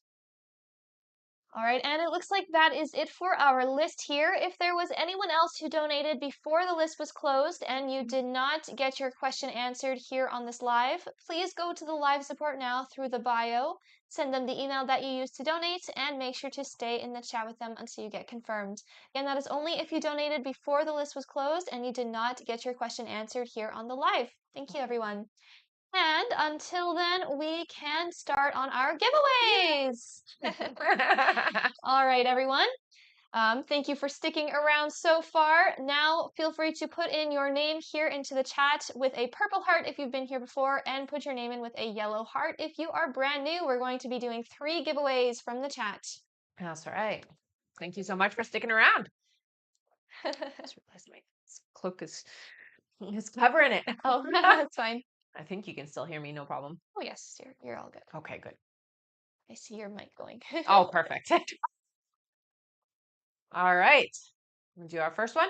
All right, and it looks like that is it for our list here. If there was anyone else who donated before the list was closed and you did not get your question answered here on this live, please go to the live support now through the bio, send them the email that you used to donate, and make sure to stay in the chat with them until you get confirmed. Again, that is only if you donated before the list was closed and you did not get your question answered here on the live. Thank you, everyone. And until then, we can start on our giveaways. All right, everyone. Thank you for sticking around so far. Now, feel free to put in your name here into the chat with a purple heart if you've been here before, and put your name in with a yellow heart if you are brand new. We're going to be doing 3 giveaways from the chat. That's right. Thank you so much for sticking around. I just realized my cloak is covering it. Oh, that's fine. I think you can still hear me, no problem. Oh, yes, you're all good. Okay, good. I see your mic going. Oh, perfect. All right. We'll do our first one.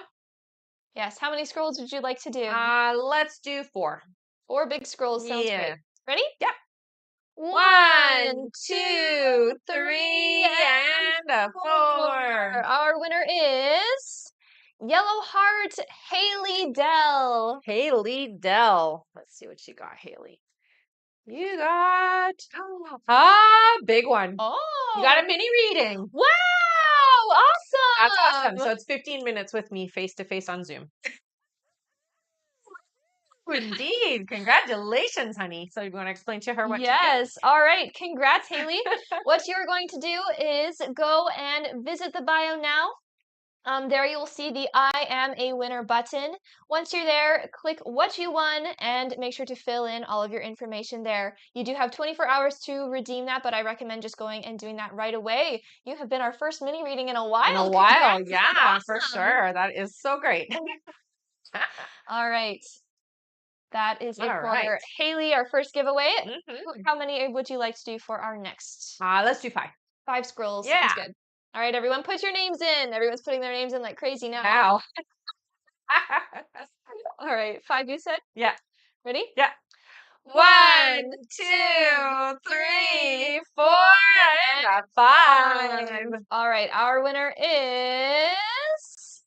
Yes, how many scrolls would you like to do? Let's do 4. 4 big scrolls sounds great. Ready? Yep. 1, 2, 3, and a 4. Our winner is Yellow Heart Haley Dell. Haley Dell. Let's see what she got, Haley. You got big one. Oh, You got a mini reading. wow, awesome. That's awesome. So it's 15 minutes with me face to face on Zoom. Indeed. Congratulations, honey. So you want to explain to her what to do? Yes. All right. Congrats, Haley. What you're going to do is go and visit the bio now. There you will see the I am a winner button. Once you're there, click what you won and make sure to fill in all of your information there. You do have 24 hours to redeem that, but I recommend just going and doing that right away. You have been our first mini reading in a while. In a while, Congrats. yeah, That's for awesome. sure. That is so great. All right. That is it All for right. Haley, our first giveaway. Mhm. How many would you like to do for our next? Let's do 5. 5 scrolls. Yeah. Sounds good. All right, everyone, put your names in. Everyone's putting their names in like crazy now. Now. All right, 5 you said? Yeah. Ready? Yeah. 1, 2, 3, 4, and a 5. All right, our winner is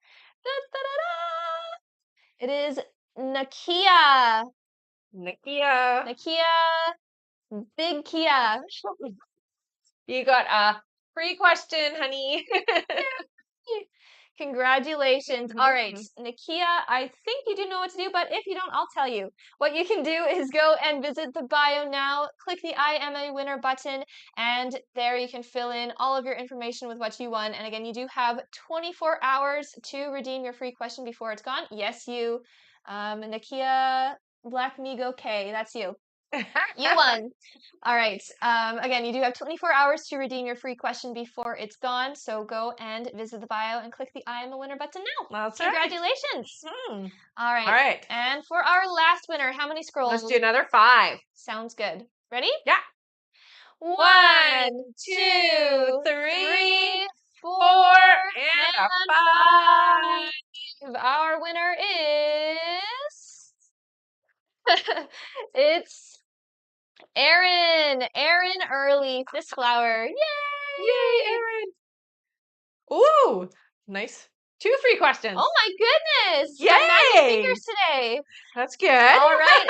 it is Nakia. Nakia. Nakia, big Kia. You got a free question, honey. Congratulations. All right, Nakia, I think you do know what to do, but if you don't, I'll tell you. What you can do is go and visit the bio now, click the I am a winner button, and there you can fill in all of your information with what you won. And again, you do have 24 hours to redeem your free question before it's gone. Yes, you. Nakia Black Migo K, that's you. You won. All right. Again, you do have 24 hours to redeem your free question before it's gone. So go and visit the bio and click the I am a winner button now. That's Congratulations. right. All right. All right. And for our last winner, how many scrolls? Let's do another 5. Sounds good. Ready? Yeah. 1, 2, 3, 4, 4, and a 5. Our winner is it's Erin Early Fist Flower. Yay! Yay, Erin. Ooh, nice. 2 free questions. Oh my goodness! Yay! Got magic fingers today. That's good. All right.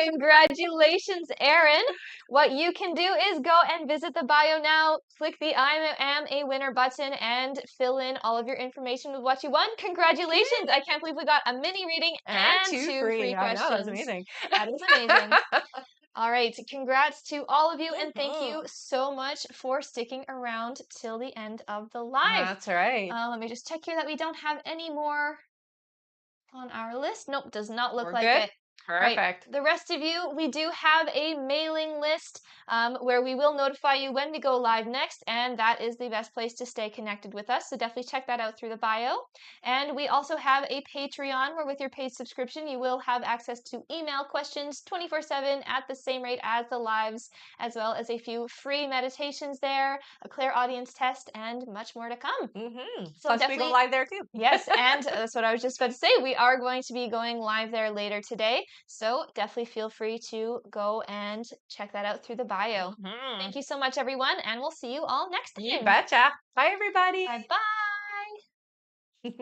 Congratulations, Erin. What you can do is go and visit the bio now, click the I am a winner button, and fill in all of your information with what you won. Congratulations. I can't believe we got a mini reading and 2 free questions. I know, that's amazing. That is amazing. All right. Congrats to all of you, and thank you so much for sticking around till the end of the live. That's right. Let me just check here that we don't have any more on our list. Nope, does not look We're like good? it. Perfect. Right. The rest of you, we do have a mailing list where we will notify you when we go live next, and that is the best place to stay connected with us. So definitely check that out through the bio. And we also have a Patreon where with your paid subscription, you will have access to email questions 24/7 at the same rate as the lives, as well as a few free meditations there, a clairaudience test, and much more to come. So plus we go live there too. Yes, and that's what I was just about to say. We are going to be going live there later today. So definitely feel free to go and check that out through the bio. Thank you so much, everyone, and we'll see you all next time. You betcha. Bye, everybody. Bye-bye.